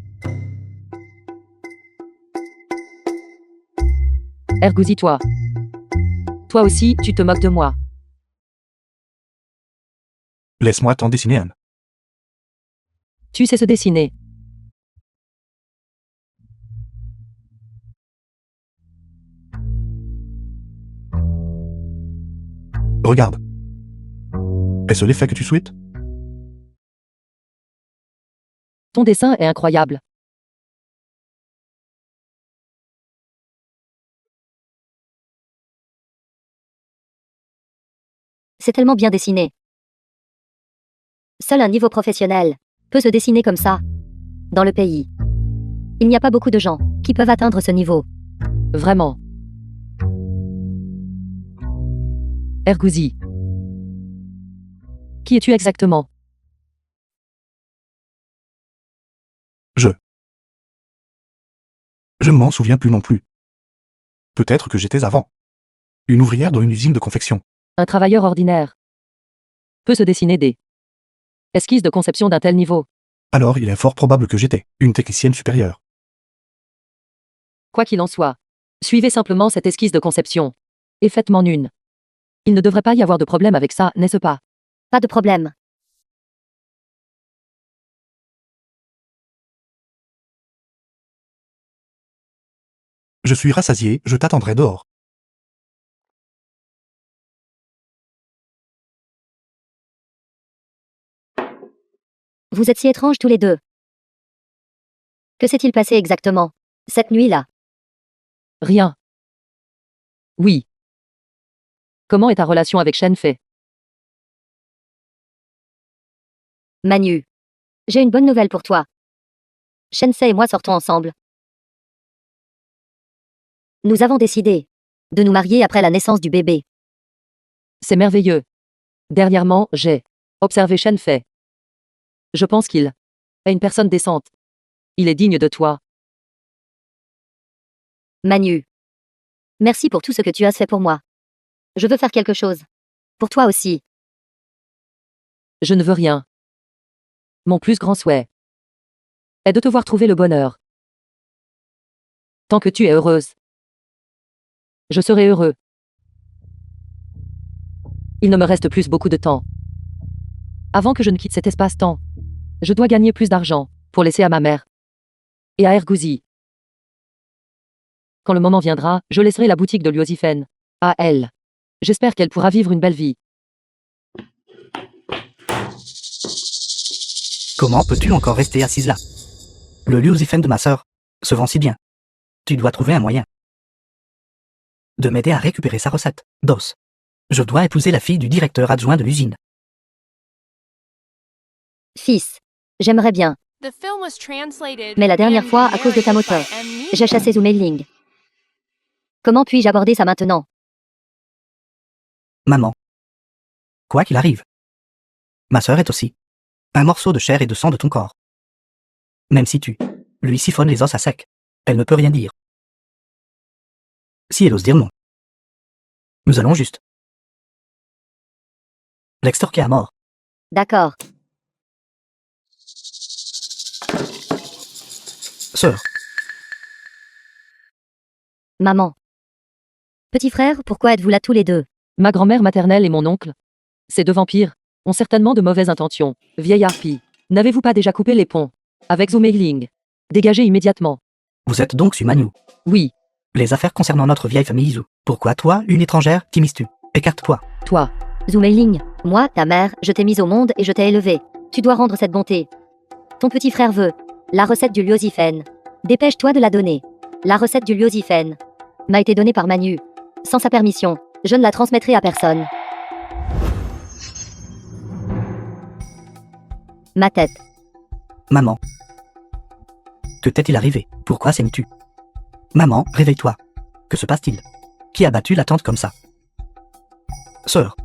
Ergouzi, toi. Toi aussi, tu te moques de moi. Laisse-moi t'en dessiner un. Tu sais se dessiner. Regarde. Est-ce l'effet que tu souhaites? Ton dessin est incroyable. C'est tellement bien dessiné. Seul un niveau professionnel peut se dessiner comme ça. Dans le pays, il n'y a pas beaucoup de gens qui peuvent atteindre ce niveau. Vraiment. Ergouzi. Qui es-tu exactement? Je ne m'en souviens plus non plus. Peut-être que j'étais avant. Une ouvrière dans une usine de confection. Un travailleur ordinaire. Peut se dessiner des esquisses de conception d'un tel niveau. Alors il est fort probable que j'étais une technicienne supérieure. Quoi qu'il en soit, suivez simplement cette esquisse de conception et faites-m'en une. Il ne devrait pas y avoir de problème avec ça, n'est-ce pas? Pas de problème. Je suis rassasié, je t'attendrai dehors. Vous êtes si étranges tous les deux. Que s'est-il passé exactement cette nuit-là? Rien. Oui. Comment est ta relation avec Shenfei? Manu. J'ai une bonne nouvelle pour toi. Shenfei et moi sortons ensemble. Nous avons décidé de nous marier après la naissance du bébé. C'est merveilleux. Dernièrement, j'ai observé Shenfei. Je pense qu'il est une personne décente. Il est digne de toi. Manu. Merci pour tout ce que tu as fait pour moi. Je veux faire quelque chose. Pour toi aussi. Je ne veux rien. Mon plus grand souhait est de te voir trouver le bonheur. Tant que tu es heureuse, je serai heureux. Il ne me reste plus beaucoup de temps. Avant que je ne quitte cet espace-temps, je dois gagner plus d'argent pour laisser à ma mère et à Ergouzi. Quand le moment viendra, je laisserai la boutique de Luosifen à elle. J'espère qu'elle pourra vivre une belle vie. Comment peux-tu encore rester assise là? Le Luosifen de ma sœur se vend si bien. Tu dois trouver un moyen de m'aider à récupérer sa recette d'os. Je dois épouser la fille du directeur adjoint de l'usine. Fils. J'aimerais bien, The film was translated mais la dernière and fois, à cause de ta narrated moto, by M. Media. j'ai chassé Zumeiling. Comment puis-je aborder ça maintenant? Maman. Quoi qu'il arrive. Ma sœur est aussi un morceau de chair et de sang de ton corps. Même si tu lui siphonnes les os à sec, elle ne peut rien dire. Si elle ose dire non, nous allons juste l'extorquer à mort. D'accord. Sœur, Maman. Petit frère, pourquoi êtes-vous là tous les deux? Ma grand-mère maternelle et mon oncle. Ces deux vampires ont certainement de mauvaises intentions. Vieille harpie. N'avez-vous pas déjà coupé les ponts avec Zumeiling? Dégagez immédiatement. vous êtes donc Sumanyu. Oui, Les affaires concernant notre vieille famille Izu. Pourquoi toi, une étrangère, t'immisces-tu? Écarte-toi. toi. Zumeiling, moi, ta mère, je t'ai mise au monde et je t'ai élevé. Tu dois rendre cette bonté. Ton petit frère veut la recette du liosifène. Dépêche-toi de la donner. La recette du liosifène m'a été donnée par Manu. Sans sa permission, je ne la transmettrai à personne. Ma tête. Maman. Que t'est-il arrivé? Pourquoi saignes-tu? Maman, réveille-toi. Que se passe-t-il? Qui a battu la tante comme ça? Sœur.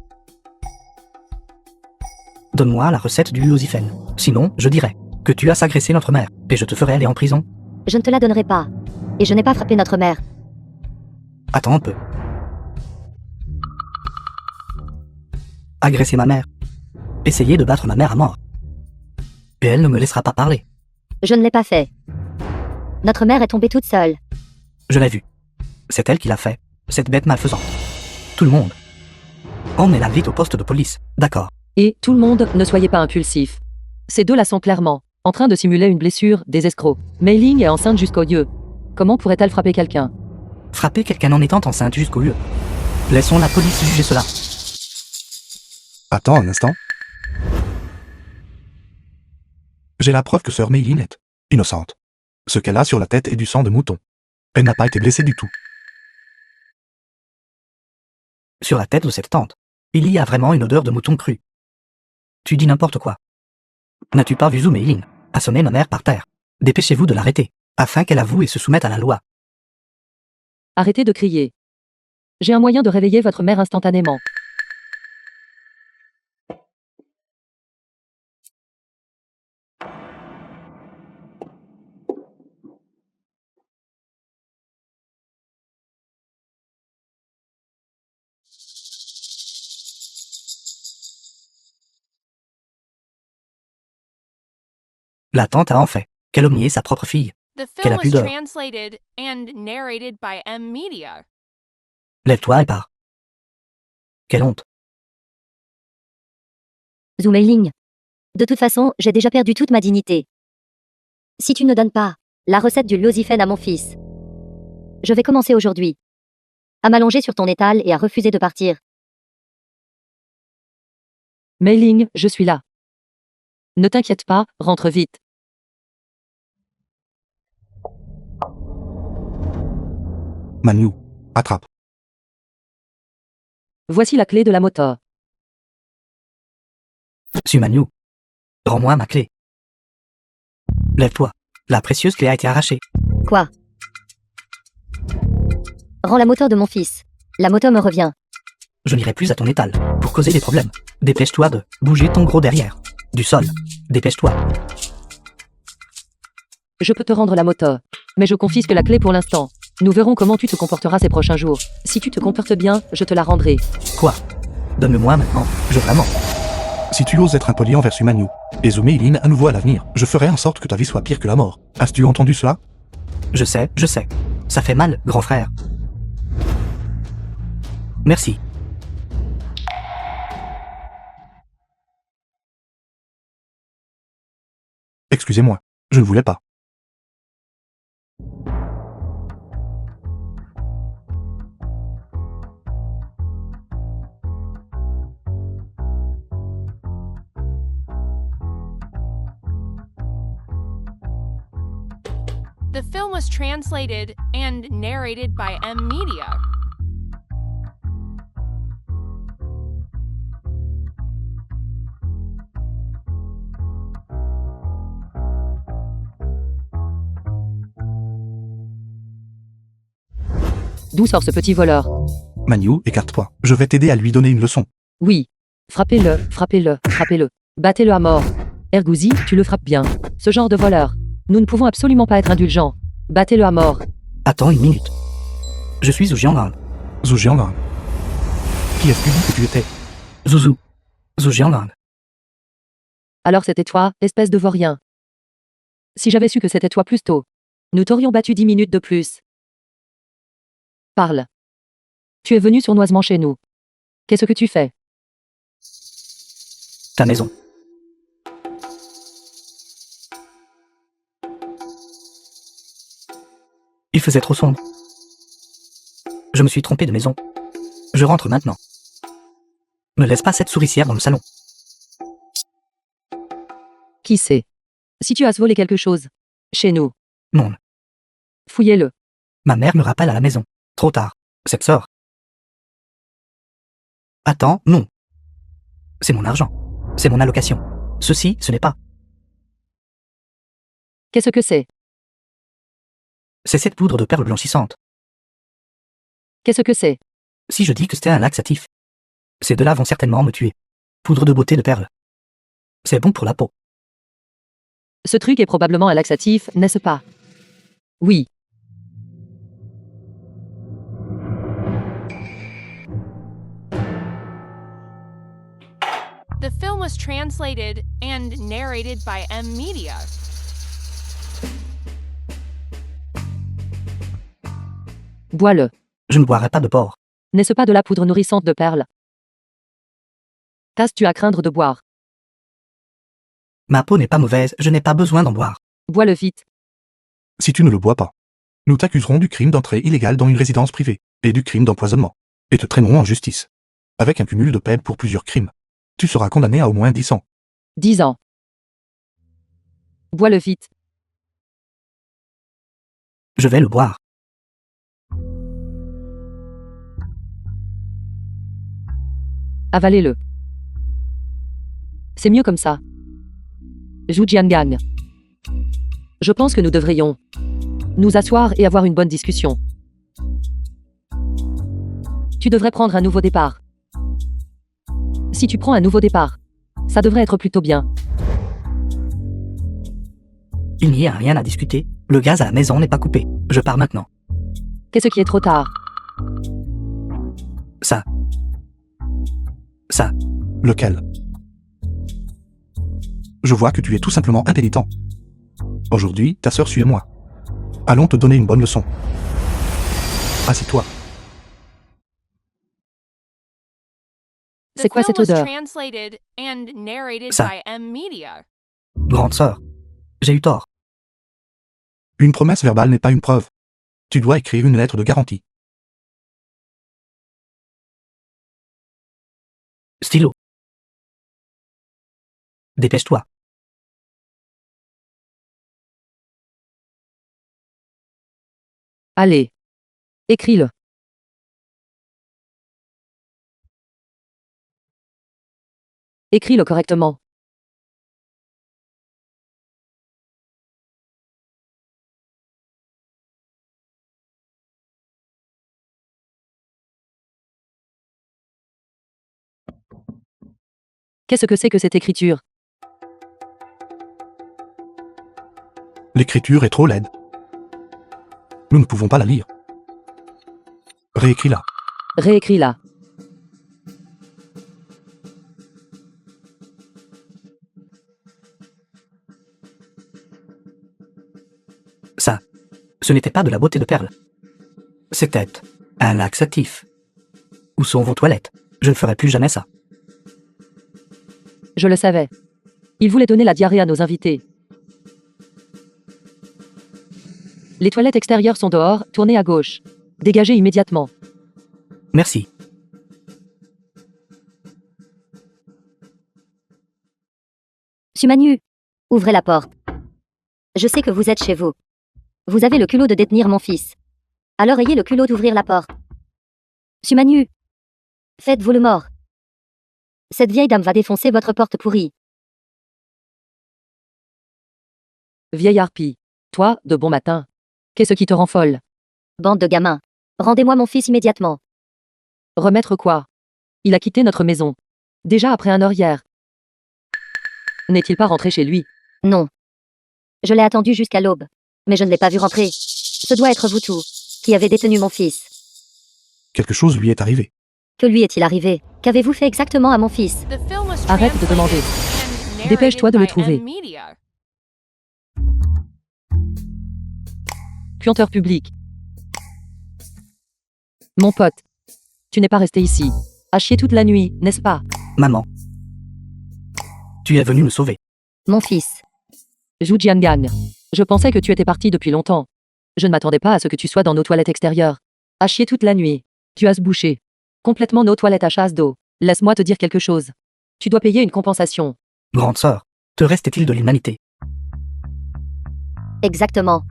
Donne-moi la recette du liosifène. Sinon, je dirai que tu as agressé notre mère, et je te ferai aller en prison. Je ne te la donnerai pas. Et je n'ai pas frappé notre mère. Attends un peu. Agresser ma mère. Essayer de battre ma mère à mort. Et elle ne me laissera pas parler. Je ne l'ai pas fait. Notre mère est tombée toute seule. Je l'ai vue. C'est elle qui l'a fait, cette bête malfaisante. Tout le monde. Emmenez-la vite au poste de police, d'accord. Et, tout le monde, ne soyez pas impulsif. Ces deux-là sont clairement en train de simuler une blessure, des escrocs. Mei-Ling est enceinte jusqu'aux yeux. Comment pourrait-elle frapper quelqu'un? Frapper quelqu'un en étant enceinte jusqu'au lieu. Laissons la police juger cela. Attends un instant. J'ai la preuve que sœur Mei-Lin est innocente. Ce qu'elle a sur la tête est du sang de mouton. Elle n'a pas été blessée du tout. Sur la tête de cette tante, il y a vraiment une odeur de mouton cru. Tu dis n'importe quoi. N'as-tu pas vu Zumeiling assommer ma mère par terre? Dépêchez-vous de l'arrêter, afin qu'elle avoue et se soumette à la loi. Arrêtez de crier. J'ai un moyen de réveiller votre mère instantanément. La tante a en fait calomnié sa propre fille. The Quelle film was pudeur. translated and narrated by M. Media. Lève-toi et pars. Quelle honte. Zumeiling. De toute façon, j'ai déjà perdu toute ma dignité. Si tu ne donnes pas la recette du liosifène à mon fils, je vais commencer aujourd'hui à m'allonger sur ton étal et à refuser de partir. Mei-Ling, je suis là. Ne t'inquiète pas, rentre vite. Manu, attrape. Voici la clé de la moto. Sumanyu. Rends-moi ma clé. Lève-toi. La précieuse clé a été arrachée. Quoi? Rends la moto de mon fils. La moto me revient. Je n'irai plus à ton étal pour causer des problèmes. Dépêche-toi de bouger ton gros derrière. Du sol. Dépêche-toi. Je peux te rendre la moto. Mais je confisque la clé pour l'instant. Nous verrons comment tu te comporteras ces prochains jours. Si tu te comportes bien, je te la rendrai. Quoi? Donne-le-moi maintenant. Je vraiment. Si tu oses être impoli envers Sumanyu et Zumeiling à nouveau à l'avenir, je ferai en sorte que ta vie soit pire que la mort. As-tu entendu cela? Je sais. Ça fait mal, grand frère. Merci. Excusez-moi, je ne voulais pas. The film was translated and narrated by M. Media. D'où sort ce petit voleur? Manu, écarte-toi. Je vais t'aider à lui donner une leçon. Oui. Frappez-le, frappez-le, frappez-le. Battez-le à mort. Ergouzi, tu le frappes bien. Ce genre de voleur. Nous ne pouvons absolument pas être indulgents. Battez-le à mort. Attends une minute. Je suis Zhu Jianglan. Zhu Jianglan. Qui est-ce que tu dis que tu étais? Zouzou. Zhu Jianglan. Alors c'était toi, espèce de vaurien. Si j'avais su que c'était toi plus tôt, nous t'aurions battu 10 minutes de plus. Parle. Tu es venu sournoisement chez nous. Qu'est-ce que tu fais? Ta maison. Il faisait trop sombre. Je me suis trompé de maison. Je rentre maintenant. Ne laisse pas cette souricière dans le salon. Qui sait? Si tu as volé quelque chose. Chez nous. Non. Fouillez-le. Ma mère me rappelle à la maison. Trop tard. Cette sort. Attends, non. C'est mon argent. C'est mon allocation. Ceci, ce n'est pas. Qu'est-ce que c'est? C'est cette poudre de perles blanchissantes. Qu'est-ce que c'est? Si je dis que c'était un laxatif, ces deux-là vont certainement me tuer. Poudre de beauté de perles. C'est bon pour la peau. Ce truc est probablement un laxatif, n'est-ce pas? Oui. The film was translated and narrated by M Media. Bois-le. Je ne boirai pas de porc. N'est-ce pas de la poudre nourrissante de perles? T'as-tu à craindre de boire? Ma peau n'est pas mauvaise, je n'ai pas besoin d'en boire. Bois-le vite. Si tu ne le bois pas, nous t'accuserons du crime d'entrée illégale dans une résidence privée, et du crime d'empoisonnement, et te traînerons en justice. Avec un cumul de peines pour plusieurs crimes. Tu seras condamné à au moins 10 ans. 10 ans. Bois-le vite. Je vais le boire. Avalez-le. C'est mieux comme ça. Zhu Jianggang. Je pense que nous devrions nous asseoir et avoir une bonne discussion. Tu devrais prendre un nouveau départ. Si tu prends un nouveau départ, ça devrait être plutôt bien. Il n'y a rien à discuter. Le gaz à la maison n'est pas coupé. Je pars maintenant. Qu'est-ce qui est trop tard? Ça. Lequel? Je vois que tu es tout simplement impénitent. Aujourd'hui, ta sœur suit moi. Allons te donner une bonne leçon. Assieds-toi. The C'est quoi film cette was odeur? translated and narrated Ça. by M Media. Grande sœur. J'ai eu tort. Une promesse verbale n'est pas une preuve. Tu dois écrire une lettre de garantie. Stylo. Dépêche-toi. Allez. Écris-le. Écris-le correctement. Qu'est-ce que c'est que cette écriture? L'écriture est trop laide. Nous ne pouvons pas la lire. Réécris-la. Réécris-la. Ça. Ce n'était pas de la beauté de perles. C'était un laxatif. Où sont vos toilettes? Je ne ferai plus jamais ça. Je le savais. Il voulait donner la diarrhée à nos invités. Les toilettes extérieures sont dehors, tournez à gauche. Dégagez immédiatement. Merci. Monsieur Manu, ouvrez la porte. Je sais que vous êtes chez vous. Vous avez le culot de détenir mon fils. Alors ayez le culot d'ouvrir la porte. Monsieur Manu, faites-vous le mort. Cette vieille dame va défoncer votre porte pourrie. Vieille harpie. Toi, de bon matin. Qu'est-ce qui te rend folle? Bande de gamins. Rendez-moi mon fils immédiatement. Remettre quoi? Il a quitté notre maison. Déjà après 1 heure hier. N'est-il pas rentré chez lui? Non. Je l'ai attendu jusqu'à l'aube. Mais je ne l'ai pas vu rentrer. Ce doit être vous tous, qui avez détenu mon fils. Quelque chose lui est arrivé. Que lui est-il arrivé? Qu'avez-vous fait exactement à mon fils? The film was Arrête de demander. translated and Dépêche-toi de le narrated by trouver. M-Media. Puanteur public. Mon pote. Tu n'es pas resté ici. À chier toute la nuit, n'est-ce pas? Maman. Tu es venu me sauver. Mon fils. Zhu Jiangang. Je pensais que tu étais parti depuis longtemps. Je ne m'attendais pas à ce que tu sois dans nos toilettes extérieures. À chier toute la nuit. Tu as se bouché. Complètement nos toilettes à chasse d'eau. Laisse-moi te dire quelque chose. Tu dois payer une compensation. Grande sœur, te restait-il de l'humanité? Exactement.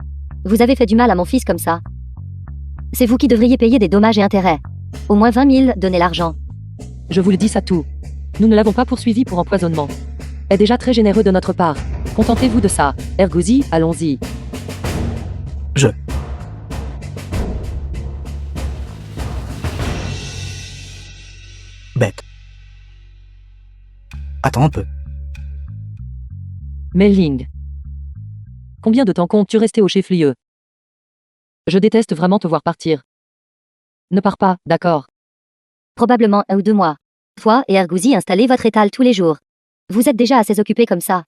Vous avez fait du mal à mon fils comme ça. C'est vous qui devriez payer des dommages et intérêts. Au moins 20 000, donnez l'argent. Je vous le dis ça tout. Nous ne l'avons pas poursuivi pour empoisonnement. Est déjà très généreux de notre part. Contentez-vous de ça. Ergouzi, allons-y. Bête. Attends un peu. Melling. Combien de temps comptes-tu rester au chef-lieu? Je déteste vraiment te voir partir. Ne pars pas, d'accord? Probablement 1 ou 2 mois. Toi et Ergouzi installez votre étal tous les jours. Vous êtes déjà assez occupés comme ça.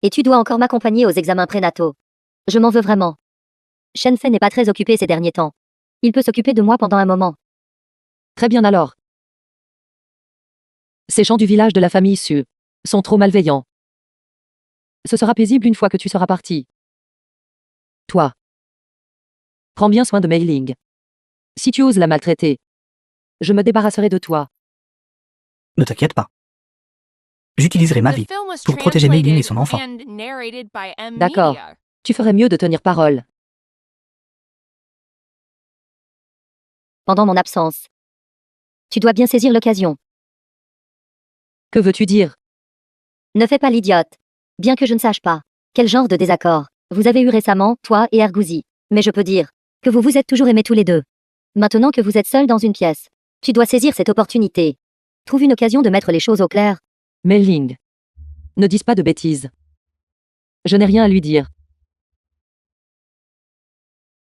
Et tu dois encore m'accompagner aux examens prénataux. Je m'en veux vraiment. Shenfei n'est pas très occupé ces derniers temps. Il peut s'occuper de moi pendant un moment. Très bien alors. Ces gens du village de la famille Su sont trop malveillants. Ce sera paisible une fois que tu seras parti. Toi. Prends bien soin de Mei Ling. Si tu oses la maltraiter, je me débarrasserai de toi. Ne t'inquiète pas. J'utiliserai ma The vie film was pour protéger Mei Ling et son enfant. translated and narrated by D'accord. M-Media. Tu ferais mieux de tenir parole. Pendant mon absence. Tu dois bien saisir l'occasion. Que veux-tu dire? Ne fais pas l'idiote. Bien que je ne sache pas quel genre de désaccord vous avez eu récemment, toi et Ergouzi. Mais je peux dire que vous vous êtes toujours aimés tous les deux. Maintenant que vous êtes seuls dans une pièce, tu dois saisir cette opportunité. Trouve une occasion de mettre les choses au clair. Mei Ling. Ne dis pas de bêtises. Je n'ai rien à lui dire.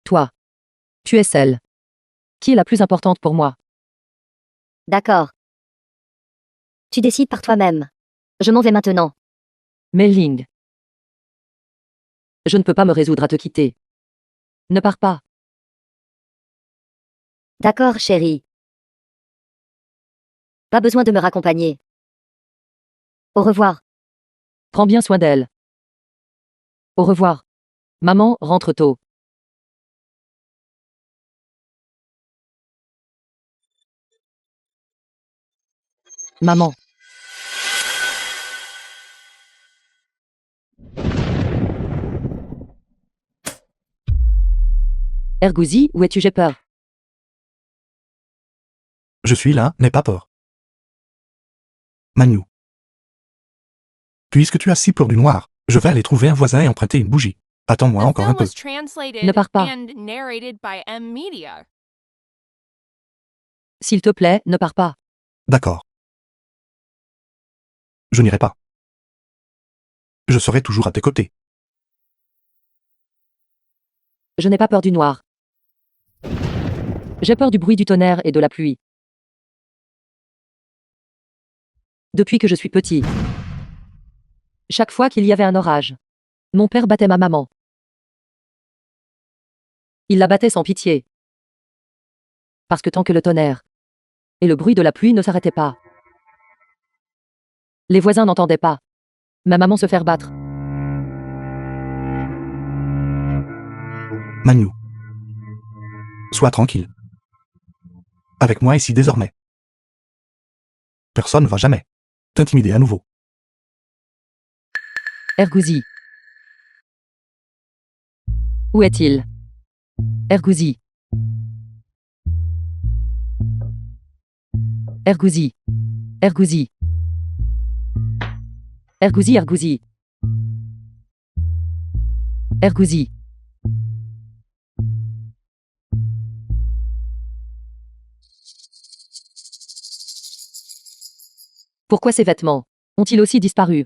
Toi. Tu es celle qui est la plus importante pour moi. D'accord. Tu décides par toi-même. Je m'en vais maintenant. Mei Ling. Je ne peux pas me résoudre à te quitter. Ne pars pas. D'accord, chérie. Pas besoin de me raccompagner. Au revoir. Prends bien soin d'elle. Au revoir. Maman, rentre tôt. Maman. Ergouzi, où es-tu? J'ai peur. Je suis là, n'aie pas peur. Manu. Puisque tu as si peur du noir, je vais aller trouver un voisin et emprunter une bougie. Attends-moi The encore un film peu. was translated Ne pars pas. and narrated by M-Media. S'il te plaît, ne pars pas. D'accord. Je n'irai pas. Je serai toujours à tes côtés. Je n'ai pas peur du noir. J'ai peur du bruit du tonnerre et de la pluie. Depuis que je suis petit. Chaque fois qu'il y avait un orage, mon père battait ma maman. Il la battait sans pitié. Parce que tant que le tonnerre et le bruit de la pluie ne s'arrêtaient pas, les voisins n'entendaient pas ma maman se faire battre. Manu. Sois tranquille. Avec moi ici désormais. Personne ne va jamais t'intimider à nouveau. Ergouzi. Où est-il? Ergouzi. Ergouzi. Ergouzi. Ergouzi, Ergouzi. Ergouzi. Pourquoi ces vêtements ont-ils aussi disparu?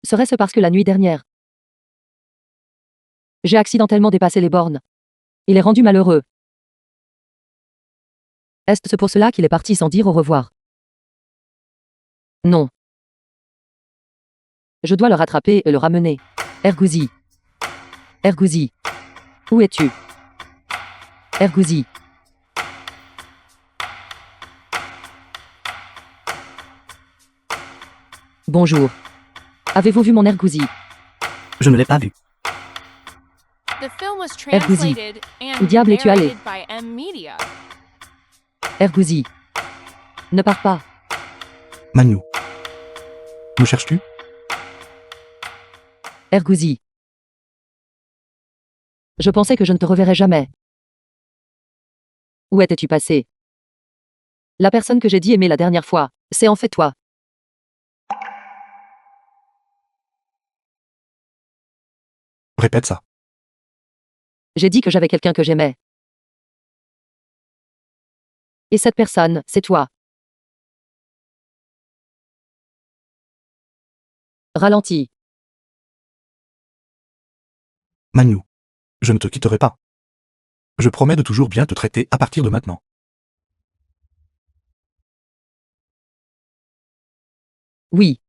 Serait-ce parce que la nuit dernière, j'ai accidentellement dépassé les bornes? Il est rendu malheureux. Est-ce pour cela qu'il est parti sans dire au revoir? Non. Je dois le rattraper et le ramener. Ergouzi. Ergouzi. Où es-tu? Ergouzi. Bonjour. Avez-vous vu mon Ergouzi? Je ne l'ai pas vu. The film was Ergouzi. translated Où and diable es-tu allé? narrated by M Media. Ergouzi. Ne pars pas. Manu. Me cherches-tu? Ergouzi. Je pensais que je ne te reverrais jamais. Où étais-tu passé? La personne que j'ai dit aimer la dernière fois, c'est en fait toi. Répète ça. J'ai dit que j'avais quelqu'un que j'aimais. Et cette personne, c'est toi. Ralentis. Manu. Je ne te quitterai pas. Je promets de toujours bien te traiter à partir de maintenant. Oui.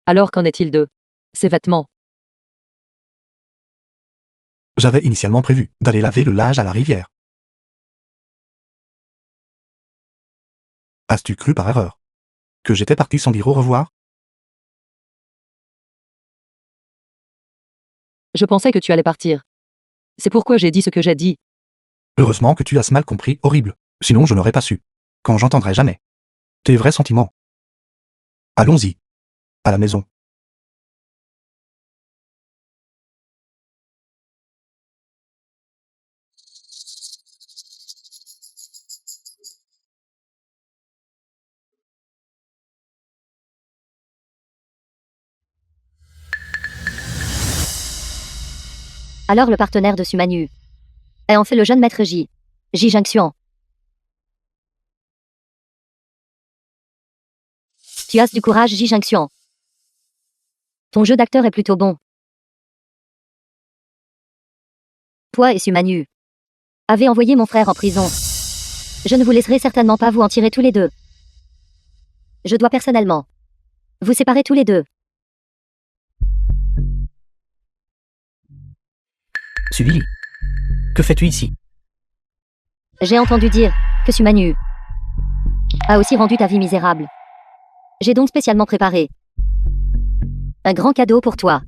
Alors qu'en est-il de ces vêtements? J'avais initialement prévu d'aller laver le linge à la rivière. As-tu cru par erreur que j'étais parti sans dire au revoir? Je pensais que tu allais partir. C'est pourquoi j'ai dit ce que j'ai dit. Heureusement que tu as mal compris, horrible. Sinon je n'aurais pas su. Quand j'entendrai jamais tes vrais sentiments. Allons-y. À la maison. Alors le partenaire de Sumanu est en fait le jeune maître Ji Jinxian. Tu as du courage, Ji Jinxian. Ton jeu d'acteur est plutôt bon. Toi et Sumanu avez envoyé mon frère en prison. Je ne vous laisserai certainement pas vous en tirer tous les deux. Je dois personnellement vous séparer tous les deux. Subili. Que fais-tu ici? J'ai entendu dire que Sumanu a aussi rendu ta vie misérable. J'ai donc spécialement préparé un grand cadeau pour toi.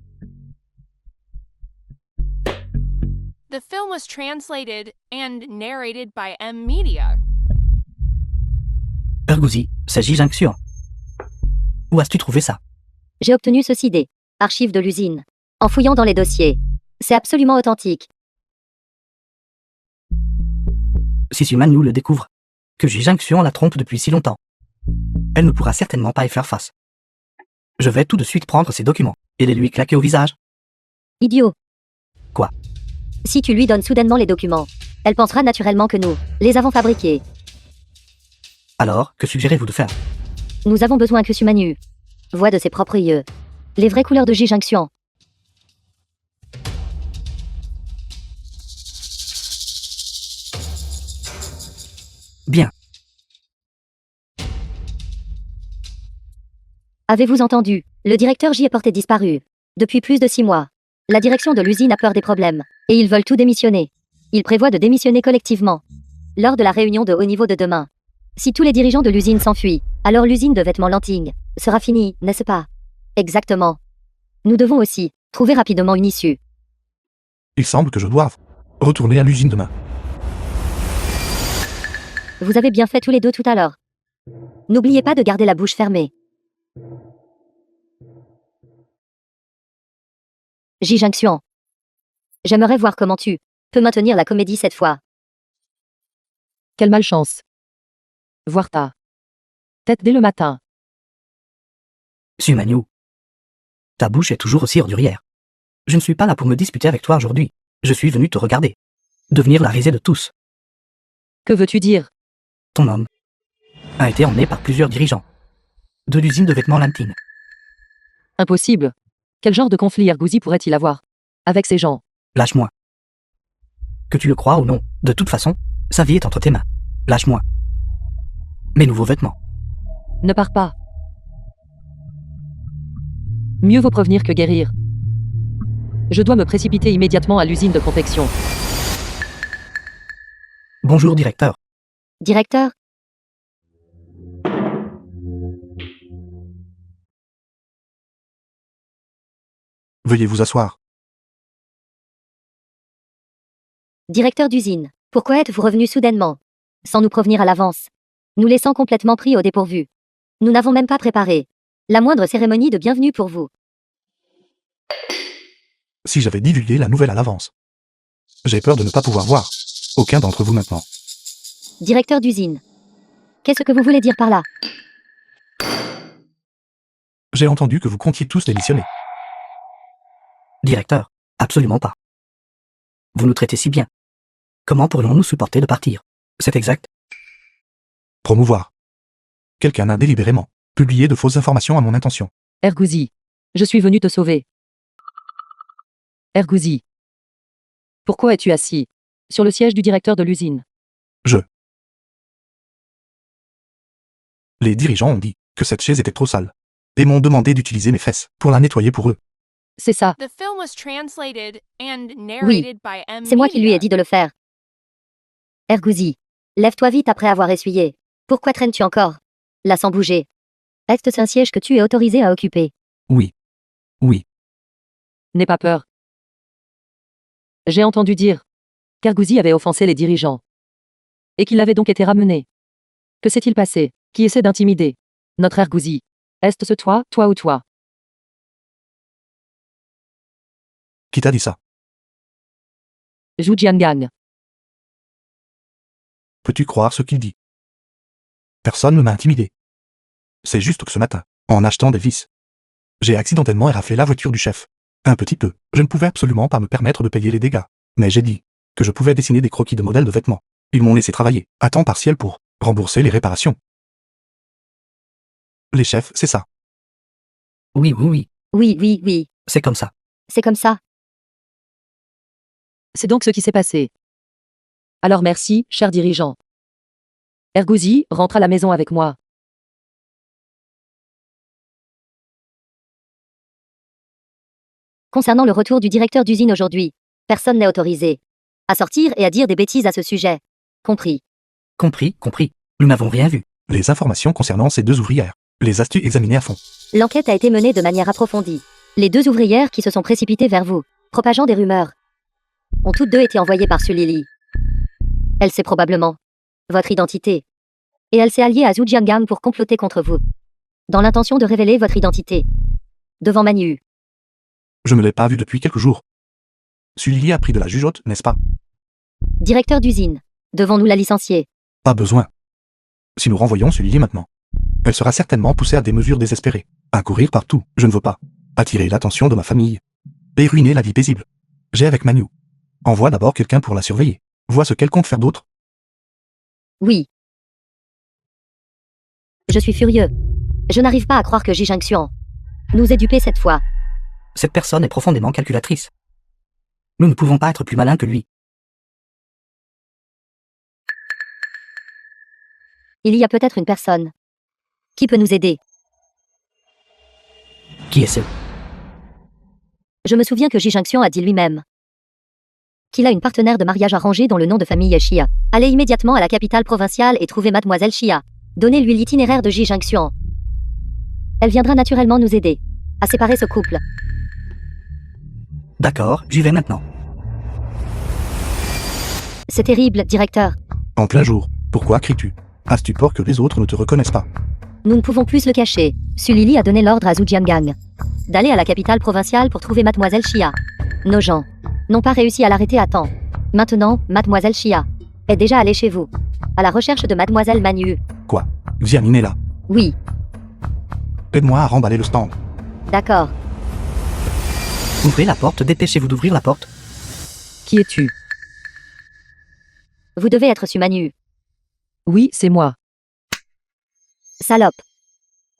The film was translated and narrated by M Media. Ergouzi, c'est Jinxian. Où as-tu trouvé ça? J'ai obtenu ceci des archives de l'usine. En fouillant dans les dossiers. C'est absolument authentique. Si Sumanu le découvre, que Jinxian la trompe depuis si longtemps, elle ne pourra certainement pas y faire face. Je vais tout de suite prendre ces documents et les lui claquer au visage. Idiot. Quoi? Si tu lui donnes soudainement les documents, elle pensera naturellement que nous les avons fabriqués. Alors, que suggérez-vous de faire? Nous avons besoin que Sumanu voie de ses propres yeux les vraies couleurs de Ji Jinxian. Bien. Avez-vous entendu? Le directeur J est porté disparu. Depuis plus de 6 mois. La direction de l'usine a peur des problèmes. Et ils veulent tout démissionner. Ils prévoient de démissionner collectivement. Lors de la réunion de haut niveau de demain. Si tous les dirigeants de l'usine s'enfuient, alors l'usine de vêtements Lanting sera finie, n'est-ce pas? Exactement. Nous devons aussi trouver rapidement une issue. Il semble que je doive retourner à l'usine demain. Vous avez bien fait tous les deux tout à l'heure. N'oubliez pas de garder la bouche fermée. Ji Jinxian. J'aimerais voir comment tu peux maintenir la comédie cette fois. Quelle malchance. Voir ta tête dès le matin. Sumanu. Ta bouche est toujours aussi ordurière. Je ne suis pas là pour me disputer avec toi aujourd'hui. Je suis venu te regarder. Devenir la risée de tous. Que veux-tu dire? Ton homme. a été emmené par plusieurs dirigeants de l'usine de vêtements Lantine. Impossible. Quel genre de conflit Ergouzi pourrait-il avoir avec ces gens? Lâche-moi. Que tu le crois ou non, de toute façon, sa vie est entre tes mains. Lâche-moi. Mes nouveaux vêtements. Ne pars pas. Mieux vaut prévenir que guérir. Je dois me précipiter immédiatement à l'usine de confection. Bonjour, directeur. Directeur, Veuillez vous asseoir. directeur d'usine, pourquoi êtes-vous revenu soudainement, sans nous prévenir à l'avance, nous laissant complètement pris au dépourvu? Nous n'avons même pas préparé la moindre cérémonie de bienvenue pour vous. Si j'avais divulgué la nouvelle à l'avance. J'ai peur de ne pas pouvoir voir aucun d'entre vous maintenant. Directeur d'usine, qu'est-ce que vous voulez dire par là? J'ai entendu que vous comptiez tous démissionner. Directeur, absolument pas. Vous nous traitez si bien. Comment pourrions nous supporter de partir? C'est exact. Promouvoir. Quelqu'un a délibérément publié de fausses informations à mon intention. Ergouzi, je suis venu te sauver. Ergouzi. Pourquoi es-tu assis sur le siège du directeur de l'usine? Les dirigeants ont dit que cette chaise était trop sale et m'ont demandé d'utiliser mes fesses pour la nettoyer pour eux. C'est ça. The film was translated and narrated by M. C'est moi qui lui ai Media. dit de le faire. Ergouzi, lève-toi vite après avoir essuyé. Pourquoi traînes-tu encore là sans bouger? Est-ce un siège que tu es autorisé à occuper? Oui. Oui. N'aie pas peur. J'ai entendu dire qu'Ergouzi avait offensé les dirigeants et qu'il avait donc été ramené. Que s'est-il passé? Qui essaie d'intimider notre Ergouzi? Est-ce toi ou toi? Qui t'a dit ça? Zhu Jiangang. Peux-tu croire ce qu'il dit? Personne ne m'a intimidé. C'est juste que ce matin, en achetant des vis, j'ai accidentellement éraflé la voiture du chef. Un petit peu. Je ne pouvais absolument pas me permettre de payer les dégâts. Mais j'ai dit que je pouvais dessiner des croquis de modèles de vêtements. Ils m'ont laissé travailler à temps partiel pour rembourser les réparations. Les chefs, c'est ça. Oui. Oui. C'est comme ça. C'est comme ça. C'est donc ce qui s'est passé. Alors merci, cher dirigeant. Ergouzi, rentre à la maison avec moi. Concernant le retour du directeur d'usine aujourd'hui, personne n'est autorisé à sortir et à dire des bêtises à ce sujet. Compris. Compris. Nous n'avons rien vu. Les informations concernant ces deux ouvrières. Les as-tu examinées à fond? L'enquête a été menée de manière approfondie. Les deux ouvrières qui se sont précipitées vers vous, propageant des rumeurs, ont toutes deux été envoyées par Sulili. Elle sait probablement votre identité. Et elle s'est alliée à Zhu Jiangang pour comploter contre vous, dans l'intention de révéler votre identité devant Manu. Je ne l'ai pas vue depuis quelques jours. Sulili a pris de la jugeote, n'est-ce pas? Directeur d'usine, devons-nous la licencier? Pas besoin. Si nous renvoyons Sulili maintenant, elle sera certainement poussée à des mesures désespérées, à courir partout. Je ne veux pas attirer l'attention de ma famille et ruiner la vie paisible. J'ai avec Manu. Envoie d'abord quelqu'un pour la surveiller. Vois ce qu'elle compte faire d'autre. Oui. Je suis furieux. Je n'arrive pas à croire que Ji Jinxian nous ait dupés cette fois. Cette personne est profondément calculatrice. Nous ne pouvons pas être plus malins que lui. Il y a peut-être une personne qui peut nous aider. Qui est-ce? Je me souviens que Ji Jinxian a dit lui-même qu'il a une partenaire de mariage arrangée dont le nom de famille est Xia. Allez immédiatement à la capitale provinciale et trouvez mademoiselle Xia. Donnez-lui l'itinéraire de Ji Jinxian. Elle viendra naturellement nous aider à séparer ce couple. D'accord, j'y vais maintenant. C'est terrible, directeur. En plein jour, pourquoi cries-tu? As-tu peur que les autres ne te reconnaissent pas? Nous ne pouvons plus le cacher. Sulili a donné l'ordre à Zhu Jiangang d'aller à la capitale provinciale pour trouver mademoiselle Xia. Nos gens n'ont pas réussi à l'arrêter à temps. Maintenant, mademoiselle Xia est déjà allée chez vous, à la recherche de mademoiselle Manu. Quoi? Xianin est là. Oui, Aide-moi à remballer le stand. d'accord. Ouvrez la porte, dépêchez-vous d'ouvrir la porte. Qui es-tu? Vous devez être su Manu. Oui, c'est moi. Salope.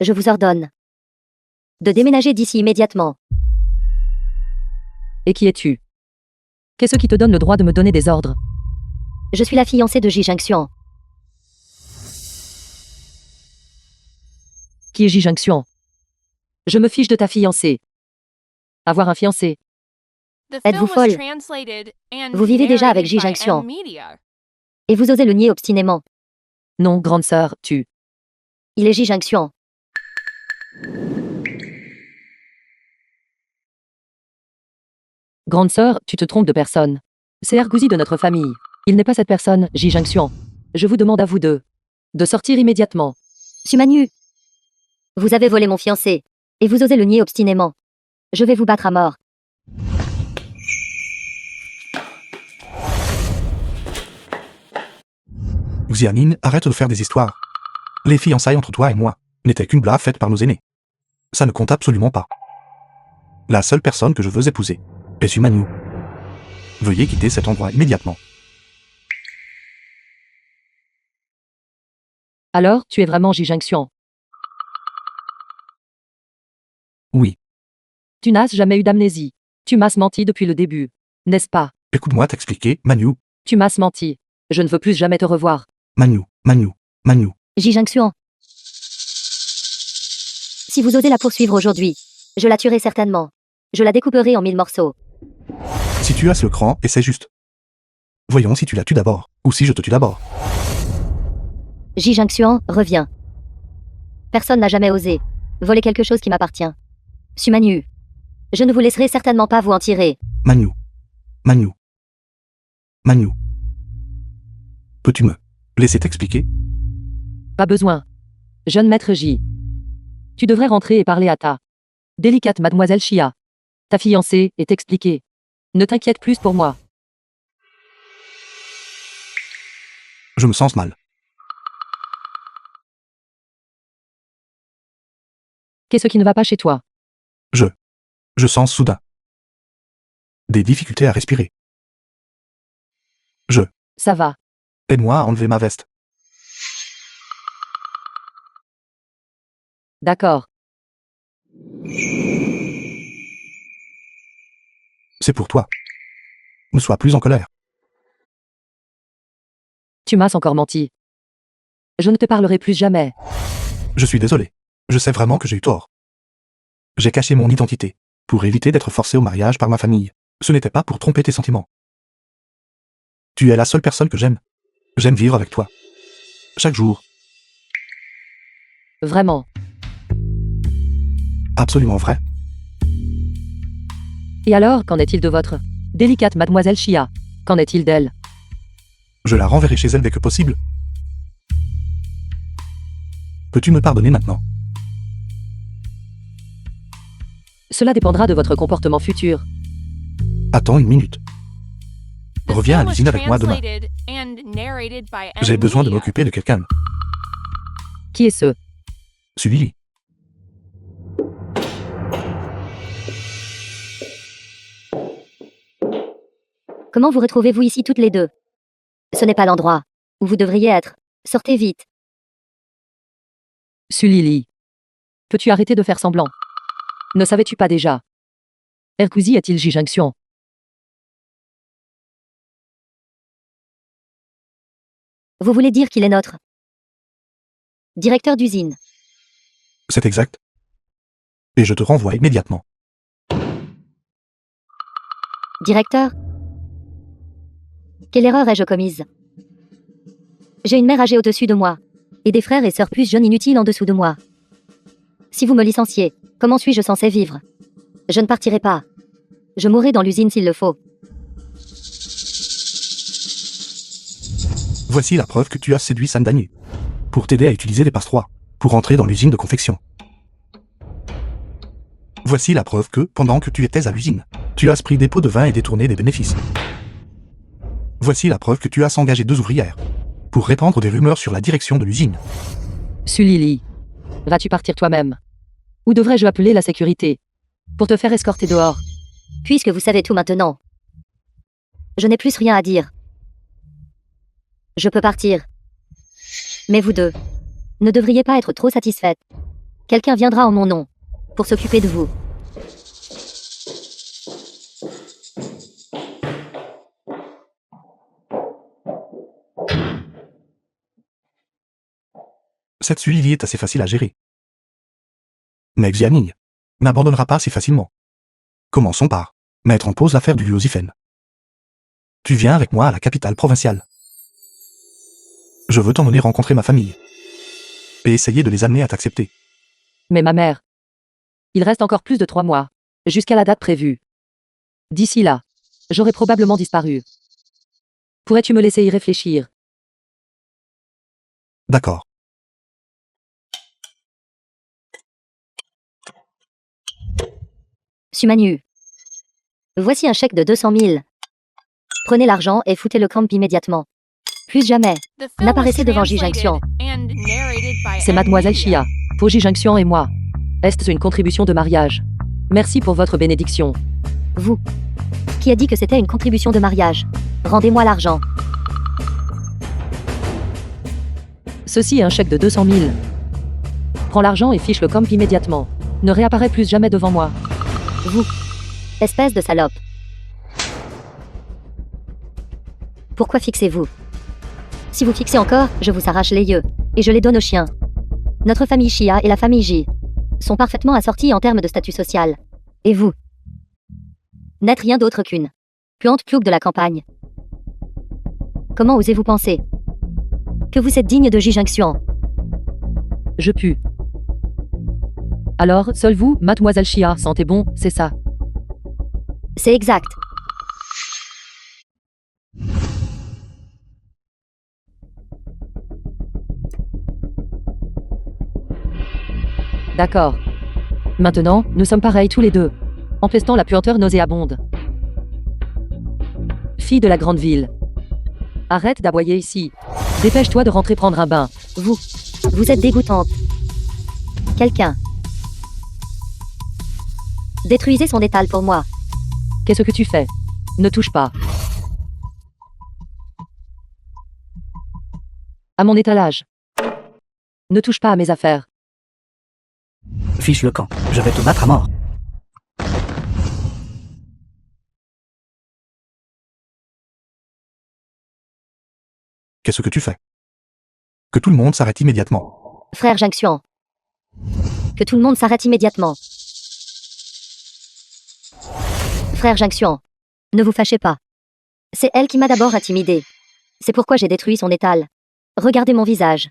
Je vous ordonne de déménager d'ici immédiatement. Et qui es-tu? Qu'est-ce qui te donne le droit de me donner des ordres? Je suis la fiancée de Ji Jinxian. Qui est Ji Jinxian? Je me fiche de ta fiancée. Avoir un fiancé. The Êtes-vous film was folle? translated and Vous vivez déjà avec narrated Ji by Jinxian. M-Media. Et vous osez le nier obstinément. Non, grande sœur, tu. Il est Ji Jinxian. Grande sœur, tu te trompes de personne. C'est Ergouzi de notre famille. Il n'est pas cette personne, Ji Jinxian. Je vous demande à vous deux de sortir immédiatement. Sumanu. Vous avez volé mon fiancé. Et vous osez le nier obstinément. Je vais vous battre à mort. Xianmin, arrête de faire des histoires. Les fiançailles entre toi et moi n'étaient qu'une blague faite par nos aînés. Ça ne compte absolument pas. La seule personne que je veux épouser est Sumanu. Veuillez quitter cet endroit immédiatement. Alors, tu es vraiment Ji Jinxian. Oui, Tu n'as jamais eu d'amnésie. Tu m'as menti depuis le début. N'est-ce pas? écoute-moi t'expliquer, Manu, Tu m'as menti. Je ne veux plus jamais te revoir. Manu, Manu, Manu. Ji Jinxian. Si vous osez la poursuivre aujourd'hui, je la tuerai certainement. Je la découperai en 1000 morceaux. Si tu as le cran, et c'est juste. Voyons si tu la tues d'abord, ou si je te tue d'abord. Ji Jinxian, reviens. Personne n'a jamais osé voler quelque chose qui m'appartient. Sumanu. Je ne vous laisserai certainement pas vous en tirer. Manu. Manu. Manu. Peux-tu me laisser t'expliquer? Pas besoin. Jeune maître J. Tu devrais rentrer et parler à ta délicate mademoiselle Chia. Ta fiancée est expliquée. Ne t'inquiète plus pour moi. Je me sens mal. Qu'est-ce qui ne va pas chez toi? Je sens soudain des difficultés à respirer. Ça va. Aide-moi à enlever ma veste. D'accord. C'est pour toi. Ne sois plus en colère. Tu m'as encore menti. Je ne te parlerai plus jamais. Je suis désolé. Je sais vraiment que j'ai eu tort. J'ai caché mon identité pour éviter d'être forcé au mariage par ma famille. Ce n'était pas pour tromper tes sentiments. Tu es la seule personne que j'aime. J'aime vivre avec toi. Chaque jour. Vraiment. Absolument vrai. Et alors, qu'en est-il de votre délicate mademoiselle Chia? Qu'en est-il d'elle? Je la renverrai chez elle dès que possible. Peux-tu me pardonner maintenant? Cela dépendra de votre comportement futur. Attends une minute. The Reviens à film was l'usine avec moi demain. translated and narrated by J'ai besoin de M-Media. m'occuper de quelqu'un. Qui est ce? Suis Lily. Comment vous retrouvez-vous ici toutes les deux? Ce n'est pas l'endroit où vous devriez être. Sortez vite. Sulili. Peux-tu arrêter de faire semblant? Ne savais-tu pas déjà? Ergouzi a-t-il Ji Jinxian? Vous voulez dire qu'il est notre directeur d'usine. C'est exact. Et je te renvoie immédiatement. Directeur? Quelle erreur ai-je commise? J'ai une mère âgée au-dessus de moi. Et des frères et sœurs plus jeunes inutiles en dessous de moi. Si vous me licenciez, comment suis-je censé vivre? Je ne partirai pas. Je mourrai dans l'usine s'il le faut. Voici la preuve que tu as séduit Sandani. Pour t'aider à utiliser les passe-3. Pour entrer dans l'usine de confection. Voici la preuve que, pendant que tu étais à l'usine, tu as pris des pots de vin et détourné des bénéfices. Voici la preuve que tu as engagé 2 ouvrières. Pour répandre des rumeurs sur la direction de l'usine. Sulili. Vas-tu partir toi-même? Ou devrais-je appeler la sécurité pour te faire escorter dehors? Puisque vous savez tout maintenant. Je n'ai plus rien à dire. Je peux partir. Mais vous deux, Ne devriez pas être trop satisfaite. Quelqu'un viendra en mon nom pour s'occuper de vous. Cette Lily est assez facile à gérer. Mais Xianing n'abandonnera pas si facilement. Commençons par mettre en pause l'affaire du Lucifen. Tu viens avec moi à la capitale provinciale. Je veux t'emmener rencontrer ma famille. Et essayer de les amener à t'accepter. Mais ma mère. Il reste encore plus de 3 mois. Jusqu'à la date prévue. D'ici là, j'aurai probablement disparu. Pourrais-tu me laisser y réfléchir? D'accord. Sumanu. Voici un chèque de 200 000. Prenez l'argent et foutez le camp immédiatement. Plus jamais. The film N'apparaissez was devant Ji translated Junction. and narrated by C'est M. Mademoiselle Media. Chia, Fuji Junction et moi. Est-ce une contribution de mariage? Merci pour votre bénédiction. Vous. Qui a dit que c'était une contribution de mariage? Rendez-moi l'argent. Ceci est un chèque de 200 000. Prends l'argent et fiche le camp immédiatement. Ne réapparais plus jamais devant moi. Vous. Espèce de salope. Pourquoi fixez-vous? Si vous fixez encore, je vous arrache les yeux. Et je les donne aux chiens. Notre famille Chia et la famille Ji sont parfaitement assorties en termes de statut social. Et vous? N'êtes rien d'autre qu'une plante plouc de la campagne. Comment osez-vous penser que vous êtes digne de Ji Junction? Je pue. Alors, seul vous, Mademoiselle Chia, sentez bon, c'est ça. C'est exact. D'accord. Maintenant, nous sommes pareils tous les deux. Empestant la puanteur nauséabonde. Fille de la grande ville. Arrête d'aboyer ici. Dépêche-toi de rentrer prendre un bain. Vous êtes dégoûtante. Quelqu'un. Détruisez son étal pour moi. Qu'est-ce que tu fais? Ne touche pas. À mon étalage. Ne touche pas à mes affaires. Fiche le camp. Je vais te battre à mort. Qu'est-ce que tu fais? Que tout le monde s'arrête immédiatement. Frère Junction. Que tout le monde s'arrête immédiatement. Frère Junction. Ne vous fâchez pas. C'est elle qui m'a d'abord intimidée. C'est pourquoi j'ai détruit son étal. Regardez mon visage.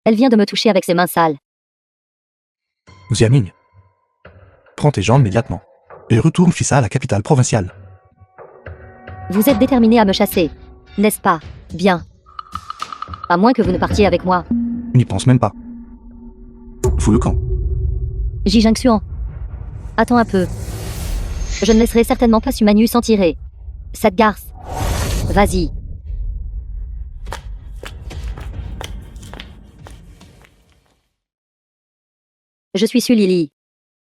Elle vient de me toucher avec ses mains sales. Xianing. Prends tes jambes immédiatement. Et retourne Fissa à la capitale provinciale. Vous êtes déterminé à me chasser. N'est-ce pas? Bien. À moins que vous ne partiez avec moi. N'y pense même pas. Fous le camp. Ji Junction. Attends un peu. Je ne laisserai certainement pas Sumanu s'en tirer. Cette garce. Vas-y. Je suis Su Lily.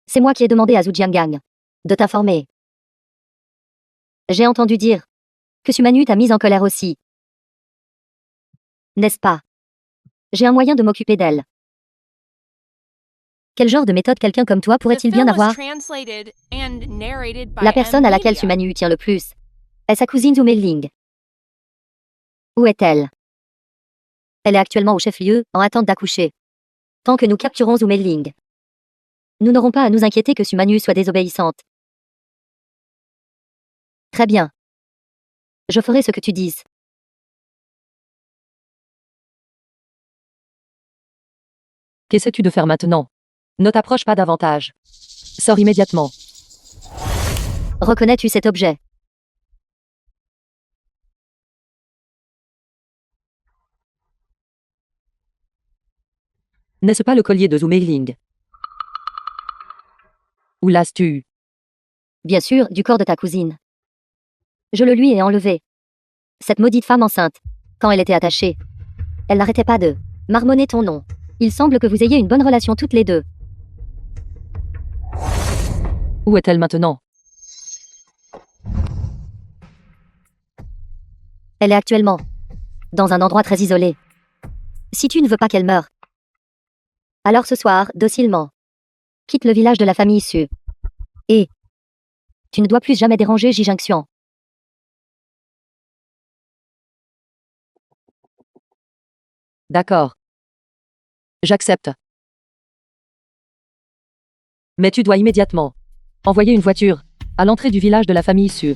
C'est moi qui ai demandé à Zhu Jiangang de t'informer. J'ai entendu dire que Sumanu t'a mise en colère aussi. N'est-ce pas? J'ai un moyen de m'occuper d'elle. Quel genre de méthode quelqu'un comme toi The pourrait-il bien film was avoir? translated and narrated by La personne à laquelle M. Media. Sumanu tient le plus est sa cousine Zhu Meiling. Où est-elle? Elle est actuellement au chef-lieu, en attente d'accoucher. Tant que nous capturons Zhu Meiling, nous n'aurons pas à nous inquiéter que Sumanu soit désobéissante. Très bien. Je ferai ce que tu dises. Qu'essaies-tu de faire maintenant? Ne t'approche pas davantage. Sors immédiatement. Reconnais-tu cet objet? N'est-ce pas le collier de Zhu Meiling? Où l'as-tu eu? Bien sûr, du corps de ta cousine. Je le lui ai enlevé. Cette maudite femme enceinte, quand elle était attachée, elle n'arrêtait pas de marmonner ton nom. Il semble que vous ayez une bonne relation toutes les deux. Où est-elle maintenant? Elle est actuellement dans un endroit très isolé. Si tu ne veux pas qu'elle meure, Alors ce soir, docilement. Quitte le village de la famille Su. Et tu ne dois plus jamais déranger Ji Jinxian. D'accord. J'accepte. Mais tu dois immédiatement envoyer une voiture à l'entrée du village de la famille Su.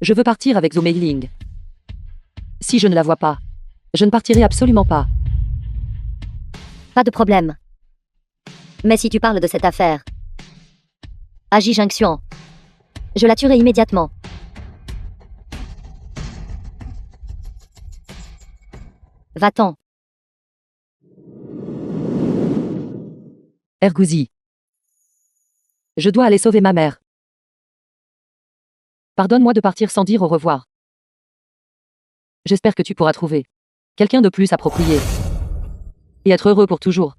Je veux partir avec Zhou Meiling. Si je ne la vois pas, je ne partirai absolument pas. Pas de problème. Mais si tu parles de cette affaire à Ji Jinxian, je la tuerai immédiatement. Va-t'en. Ergouzi. Je dois aller sauver ma mère. Pardonne-moi de partir sans dire au revoir. J'espère que tu pourras trouver quelqu'un de plus approprié. Et être heureux pour toujours.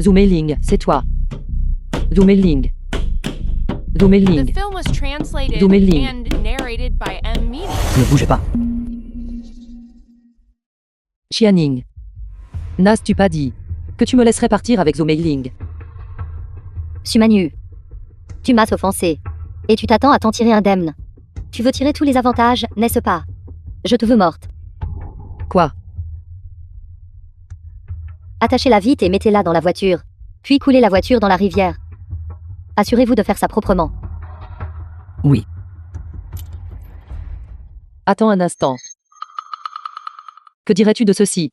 Zhou Meiling, c'est toi. Zhou Meiling. Zhou The Meiling. film was translated Zhou Meiling. and narrated by M Media. Ne bougez pas. Xianing. N'as-tu pas dit que tu me laisserais partir avec Zhou Meiling? Sumanu. Tu m'as offensé. Et tu t'attends à t'en tirer indemne. Tu veux tirer tous les avantages, n'est-ce pas? Je te veux morte. Quoi? Attachez-la vite et mettez-la dans la voiture. Puis coulez la voiture dans la rivière. Assurez-vous de faire ça proprement. Oui. Attends un instant. Que dirais-tu de ceci?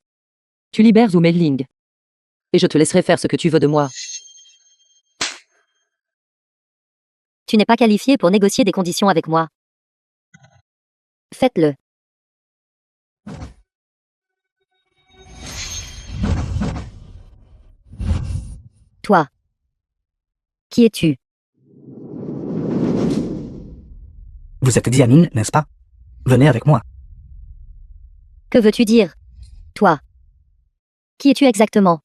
Tu libères Zhou Meiling. Et je te laisserai faire ce que tu veux de moi. Tu n'es pas qualifié pour négocier des conditions avec moi. Faites-le. Toi. Qui es-tu? Vous êtes Diamine, n'est-ce pas? Venez avec moi. Que veux-tu dire? Toi. Qui es-tu exactement?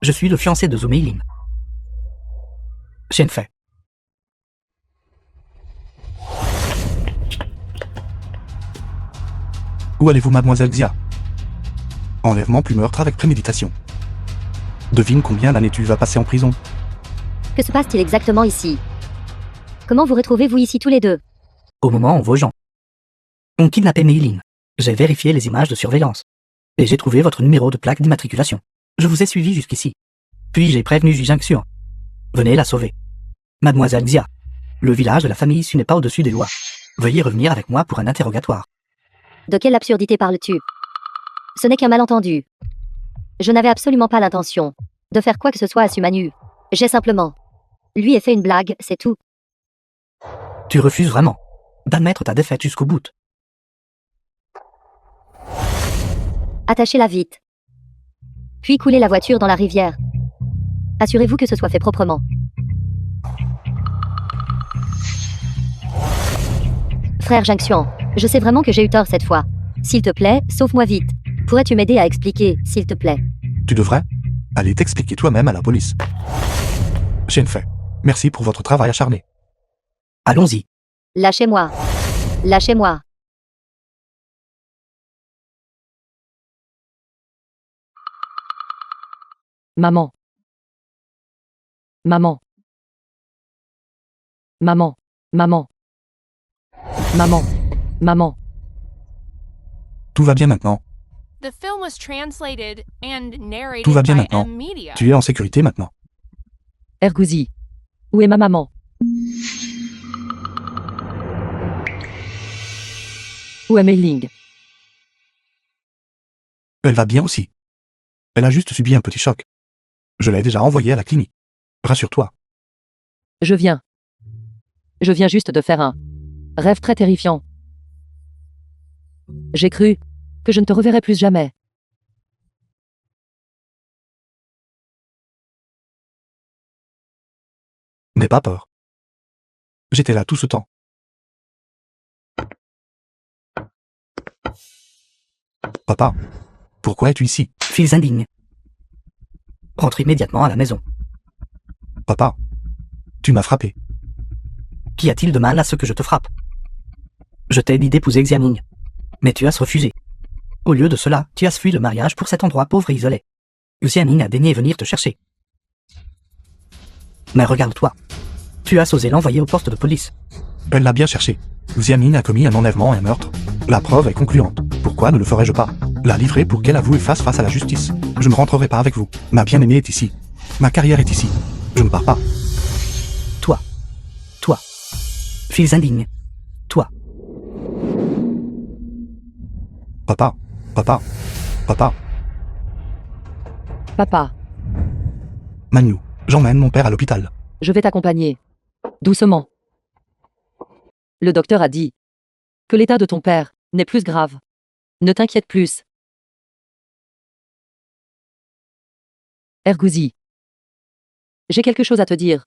Je suis le fiancé de Zhou Meiling. Shenfei. Où allez-vous, mademoiselle Xia? Enlèvement plus meurtre avec préméditation. Devine combien d'années tu vas passer en prison. Que se passe-t-il exactement ici? Comment vous retrouvez-vous ici tous les deux? Au moment où vos gens ont kidnappé Meiling, j'ai vérifié les images de surveillance. Et j'ai trouvé votre numéro de plaque d'immatriculation. Je vous ai suivi jusqu'ici. Puis j'ai prévenu Ji Jinxian. Venez la sauver. Mademoiselle Xia, le village de la famille Su n'est pas au-dessus des lois. Veuillez revenir avec moi pour un interrogatoire. De quelle absurdité parles-tu? Ce n'est qu'un malentendu. Je n'avais absolument pas l'intention de faire quoi que ce soit à Sumanu. J'ai simplement lui ai fait une blague, c'est tout. Tu refuses vraiment d'admettre ta défaite jusqu'au bout. Attachez-la vite. Puis coulez la voiture dans la rivière. Assurez-vous que ce soit fait proprement. Frère Jinxian, je sais vraiment que j'ai eu tort cette fois. S'il te plaît, sauve-moi vite. Pourrais-tu m'aider à expliquer, s'il te plaît? Tu devrais aller t'expliquer toi-même à la police. Shenfei, merci pour votre travail acharné. Allons-y. Lâchez-moi. Lâchez-moi. Maman. Maman. Maman. Maman. Maman. Maman. Tout va bien maintenant. The film was translated and narrated Tout va bien by maintenant. M Media. Tu es en sécurité maintenant. Ergouzi. Où est ma maman? Où est Meiling? Elle va bien aussi. Elle a juste subi un petit choc. Je l'ai déjà envoyée à la clinique. Rassure-toi. Je viens. Je viens juste de faire un rêve très terrifiant. J'ai cru que je ne te reverrai plus jamais. N'aie pas peur. J'étais là tout ce temps. Papa, pourquoi es-tu ici? Fils indignes. Rentre immédiatement à la maison. Papa, tu m'as frappé. Qu'y a-t-il de mal à ce que je te frappe? Je t'ai dit d'épouser Xianing. Mais tu as refusé. Au lieu de cela, tu as fui le mariage pour cet endroit pauvre et isolé. Xianing a daigné venir te chercher. Mais regarde-toi. Tu as osé l'envoyer au poste de police. Elle l'a bien cherché. Xiamin a commis un enlèvement et un meurtre. La preuve est concluante. Pourquoi ne le ferais-je pas? La livrer pour qu'elle avoue et fasse face à la justice. Je ne rentrerai pas avec vous. Ma bien-aimée est ici. Ma carrière est ici. Je ne pars pas. Toi. Fils indigne. Toi. Papa. Papa, Manu, j'emmène mon père à l'hôpital. je vais t'accompagner. Doucement. Le docteur a dit que l'état de ton père n'est plus grave. Ne t'inquiète plus. Ergouzi. J'ai quelque chose à te dire.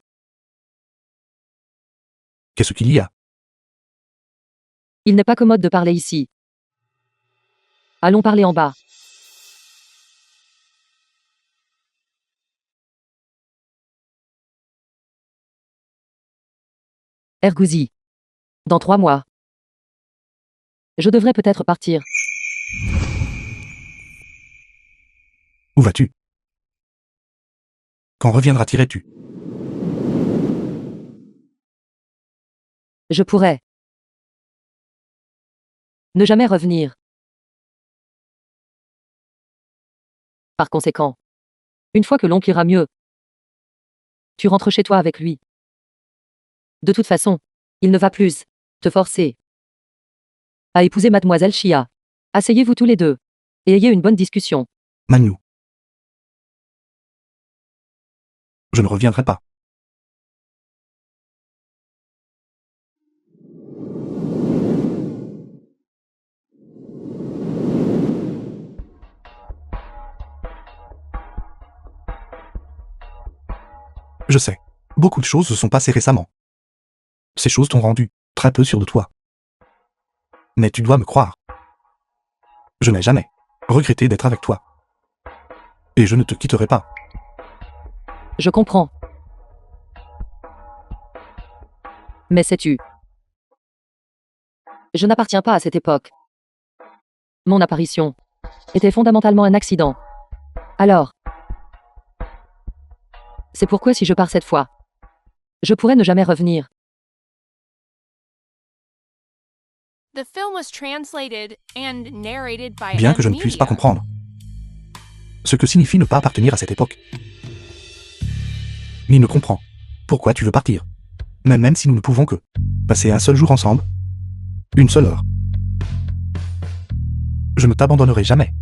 Qu'est-ce qu'il y a? Il n'est pas commode de parler ici. Allons parler en bas. Ergouzi. Dans 3 mois. Je devrais peut-être partir. Où vas-tu? Quand reviendras-tu? Je pourrais ne jamais revenir. Par conséquent, une fois que l'oncle ira mieux, tu rentres chez toi avec lui. De toute façon, il ne va plus te forcer à épouser mademoiselle Chia. Asseyez-vous tous les deux et ayez une bonne discussion. Manu. Je ne reviendrai pas. Je sais. Beaucoup de choses se sont passées récemment. Ces choses t'ont rendu très peu sûr de toi. Mais tu dois me croire. Je n'ai jamais regretté d'être avec toi. Et je ne te quitterai pas. Je comprends. Mais sais-tu, je n'appartiens pas à cette époque. Mon apparition était fondamentalement un accident. Alors, c'est pourquoi si je pars cette fois, je pourrais ne jamais revenir. The film was translated and narrated by Bien M. que je ne puisse pas Media. comprendre ce que signifie ne pas appartenir à cette époque. Ni ne comprends pourquoi tu veux partir. Même si nous ne pouvons que passer un seul jour ensemble. Une seule heure. Je ne t'abandonnerai jamais.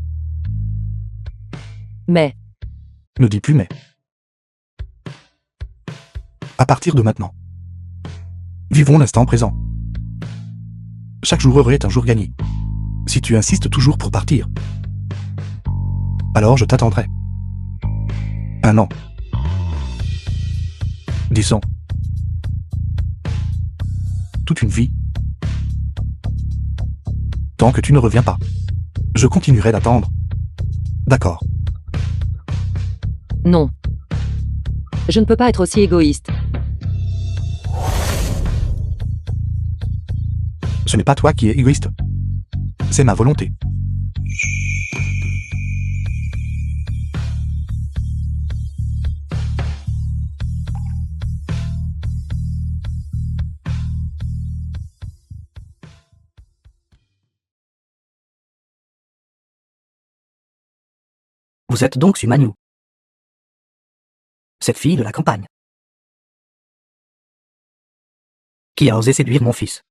Mais, Ne dis plus mais. À partir de maintenant. Vivons l'instant présent. Chaque jour heureux est un jour gagné. Si tu insistes toujours pour partir, alors je t'attendrai. 1 an. 10 ans. Toute une vie. Tant que tu ne reviens pas, je continuerai d'attendre. D'accord. non. Je ne peux pas être aussi égoïste. Ce n'est pas toi qui es égoïste. C'est ma volonté. Vous êtes donc Su Manu. Cette fille de la campagne. Qui a osé séduire mon fils.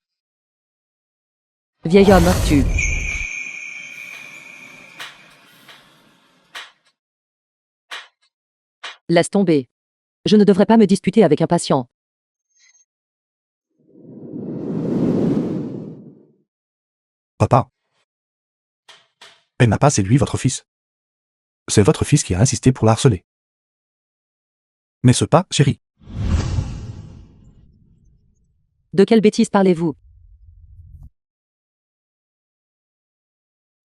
Vieil homme, tu. Laisse tomber. Je ne devrais pas me disputer avec un patient. Papa. Elle n'a pas séduit votre fils. C'est votre fils qui a insisté pour la harceler. Mais ce pas, chérie. De quelle bêtise parlez-vous?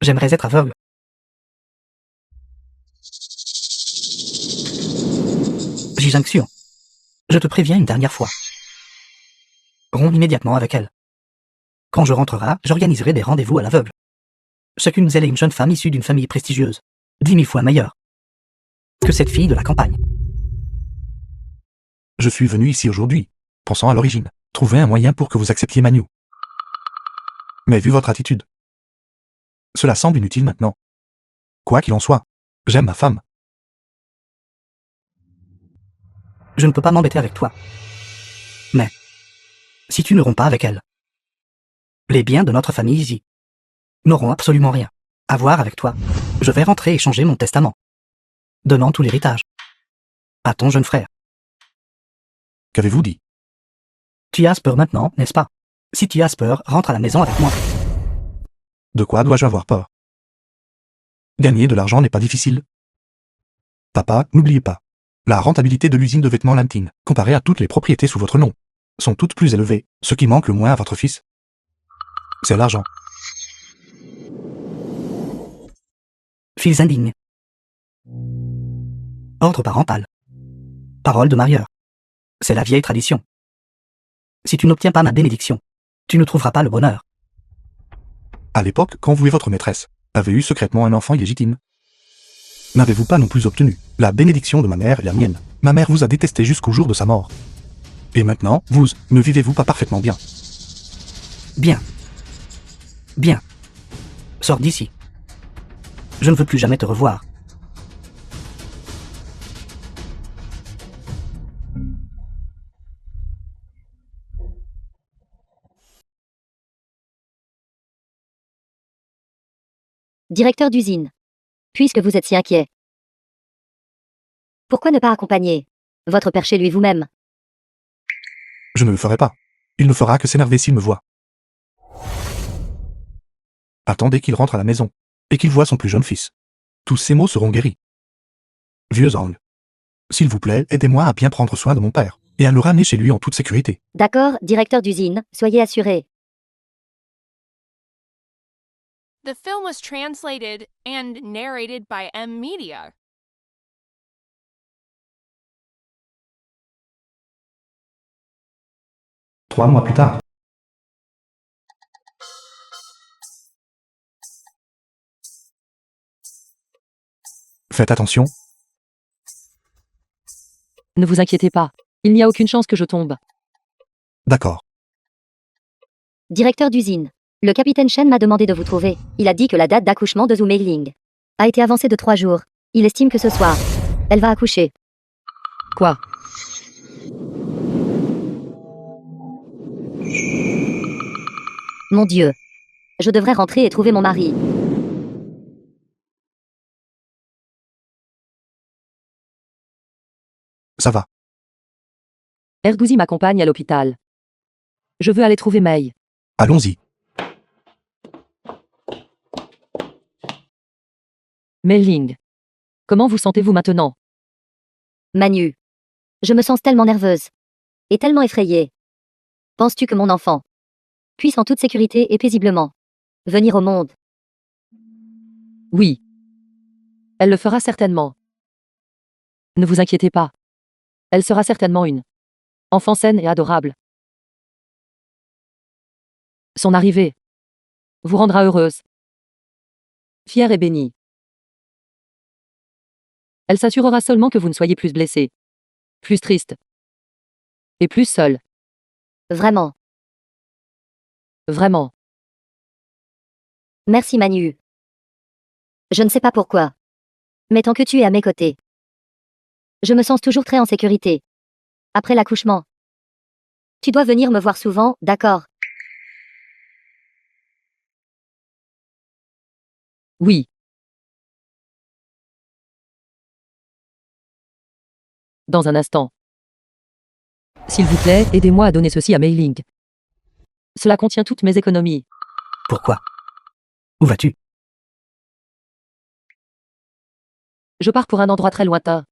J'aimerais être aveugle. Jijanxion. Je te préviens une dernière fois. Romps immédiatement avec elle. Quand je rentrerai, j'organiserai des rendez-vous à l'aveugle. Chacune d'elles est une jeune femme issue d'une famille prestigieuse, 10 000 fois meilleure que cette fille de la campagne. Je suis venu ici aujourd'hui, pensant à l'origine, trouver un moyen pour que vous acceptiez Manu. Mais vu votre attitude, cela semble inutile maintenant. Quoi qu'il en soit, j'aime ma femme. Je ne peux pas m'embêter avec toi. Mais, si tu ne romps pas avec elle, les biens de notre famille ici n'auront absolument rien à voir avec toi. Je vais rentrer et changer mon testament, donnant tout l'héritage à ton jeune frère. Qu'avez-vous dit? Tu as peur maintenant, n'est-ce pas? Si tu as peur, rentre à la maison avec moi. De quoi dois-je avoir peur? Gagner de l'argent n'est pas difficile. Papa, n'oubliez pas. La rentabilité de l'usine de vêtements Lantine, comparée à toutes les propriétés sous votre nom, sont toutes plus élevées. Ce qui manque le moins à votre fils, c'est l'argent. Fils indignes. Ordre parental. Parole de marieur. C'est la vieille tradition. Si tu n'obtiens pas ma bénédiction, tu ne trouveras pas le bonheur. À l'époque, quand vous et votre maîtresse avez eu secrètement un enfant illégitime, n'avez-vous pas non plus obtenu la bénédiction de ma mère et la mienne? Ma mère vous a détesté jusqu'au jour de sa mort. Et maintenant, vous, ne vivez-vous pas parfaitement bien? Bien. Bien. Sors d'ici. Je ne veux plus jamais te revoir. Directeur d'usine. Puisque vous êtes si inquiet, pourquoi ne pas accompagner votre père chez lui vous-même? Je ne le ferai pas. Il ne fera que s'énerver s'il me voit. Attendez qu'il rentre à la maison, et qu'il voie son plus jeune fils. Tous ces maux seront guéris. Vieux angle. S'il vous plaît, aidez-moi à bien prendre soin de mon père, et à le ramener chez lui en toute sécurité. D'accord, directeur d'usine, soyez assuré. The film was translated and narrated by M Media. Trois mois plus tard. Faites attention. Ne vous inquiétez pas. Il n'y a aucune chance que je tombe. D'accord. Directeur d'usine. Le capitaine Shen m'a demandé de vous trouver. Il a dit que la date d'accouchement de Zhu Meiling a été avancée de 3 jours. Il estime que ce soir, elle va accoucher. Quoi? Mon Dieu. Je devrais rentrer et trouver mon mari. Ça va. Ergouzi m'accompagne à l'hôpital. Je veux aller trouver Mei. Allons-y. Mei-Ling. Comment vous sentez-vous maintenant? Manu. Je me sens tellement nerveuse. Et tellement effrayée. Penses-tu que mon enfant puisse en toute sécurité et paisiblement venir au monde? Oui. Elle le fera certainement. Ne vous inquiétez pas. Elle sera certainement une enfant saine et adorable. Son arrivée vous rendra heureuse, fière et bénie. Elle s'assurera seulement que vous ne soyez plus blessé, plus triste et plus seul. Vraiment. Vraiment. Merci Manu. Je ne sais pas pourquoi. Mais tant que tu es à mes côtés, je me sens toujours très en sécurité. Après l'accouchement. Tu dois venir me voir souvent, d'accord? Oui. Dans un instant. S'il vous plaît, aidez-moi à donner ceci à Mei-Ling. Cela contient toutes mes économies. Pourquoi? Où vas-tu? Je pars pour un endroit très lointain.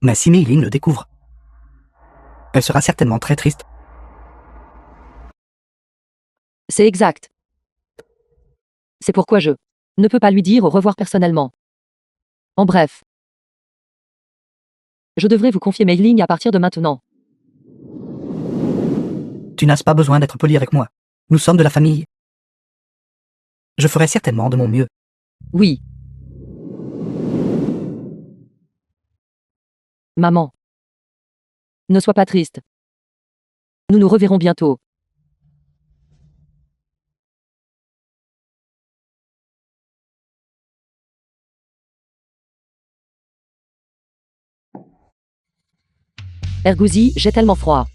Mais si Mei-Ling le découvre, elle sera certainement très triste. C'est exact. C'est pourquoi je ne peux pas lui dire au revoir personnellement. En bref. Je devrais vous confier Mei-Ling à partir de maintenant. Tu n'as pas besoin d'être poli avec moi. Nous sommes de la famille. Je ferai certainement de mon mieux. Oui. Maman. Ne sois pas triste. Nous nous reverrons bientôt. Ergouzi, j'ai tellement froid.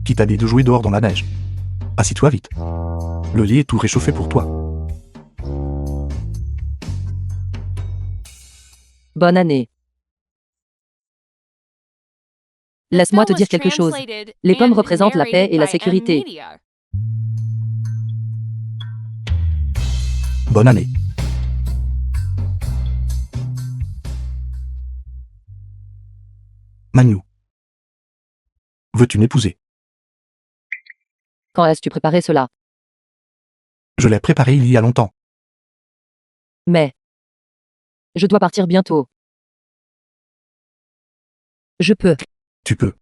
Qui t'a dit de jouer dehors dans la neige? Assis-toi vite. Le lit est tout réchauffé pour toi. Bonne année. The Laisse-moi te film dire was quelque chose. translated Les pommes and représentent la paix narrated et la by sécurité. M-Media. Bonne année. Manu. Veux-tu m'épouser? Quand as-tu préparé cela? Je l'ai préparé il y a longtemps. Mais. Je dois partir bientôt. Je peux. Tu peux.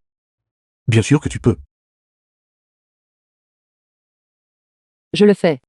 Bien sûr que tu peux. Je le fais.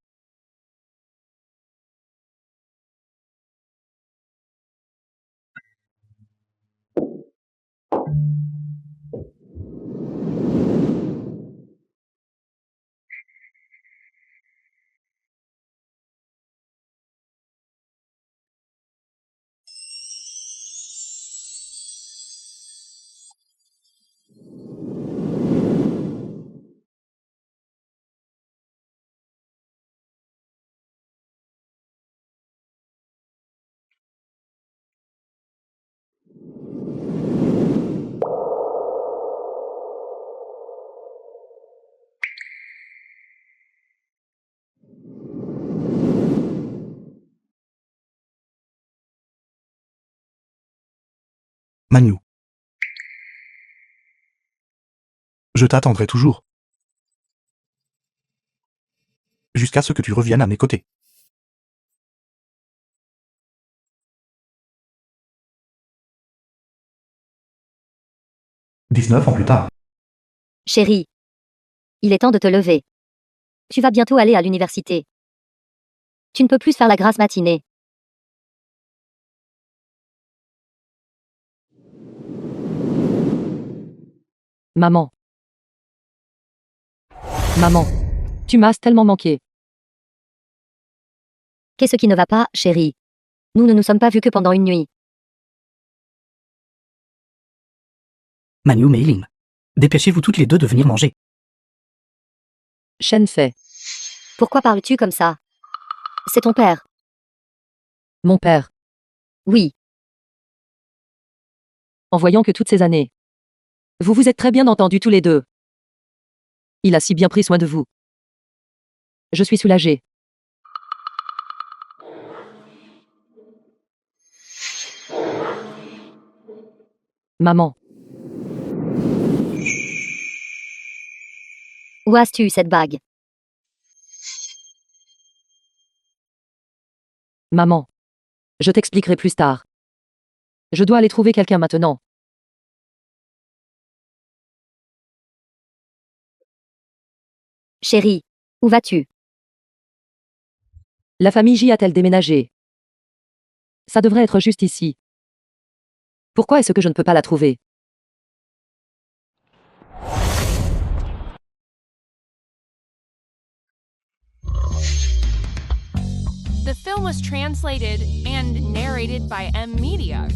Manu. Je t'attendrai toujours. Jusqu'à ce que tu reviennes à mes côtés. 19 ans plus tard. Chérie. Il est temps de te lever. Tu vas bientôt aller à l'université. Tu ne peux plus faire la grasse matinée. Maman. Maman. Tu m'as tellement manqué. Qu'est-ce qui ne va pas, chérie? Nous ne nous sommes pas vus que pendant une nuit. Manu Mei-Lin. Dépêchez-vous toutes les deux de venir manger. Shen Fei. Pourquoi parles-tu comme ça? C'est ton père. Mon père. Oui. En voyant que toutes ces années. Vous vous êtes très bien entendus tous les deux. Il a si bien pris soin de vous. Je suis soulagée. Maman. Où as-tu eu cette bague? Maman. Je t'expliquerai plus tard. Je dois aller trouver quelqu'un maintenant. Chérie, où vas-tu? La famille J a-t-elle déménagé? Ça devrait être juste ici. Pourquoi est-ce que je ne peux pas la trouver? The film was translated and narrated by M-Media.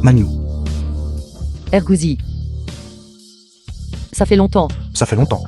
Manu. Ergouzi. Ça fait longtemps. Ça fait longtemps.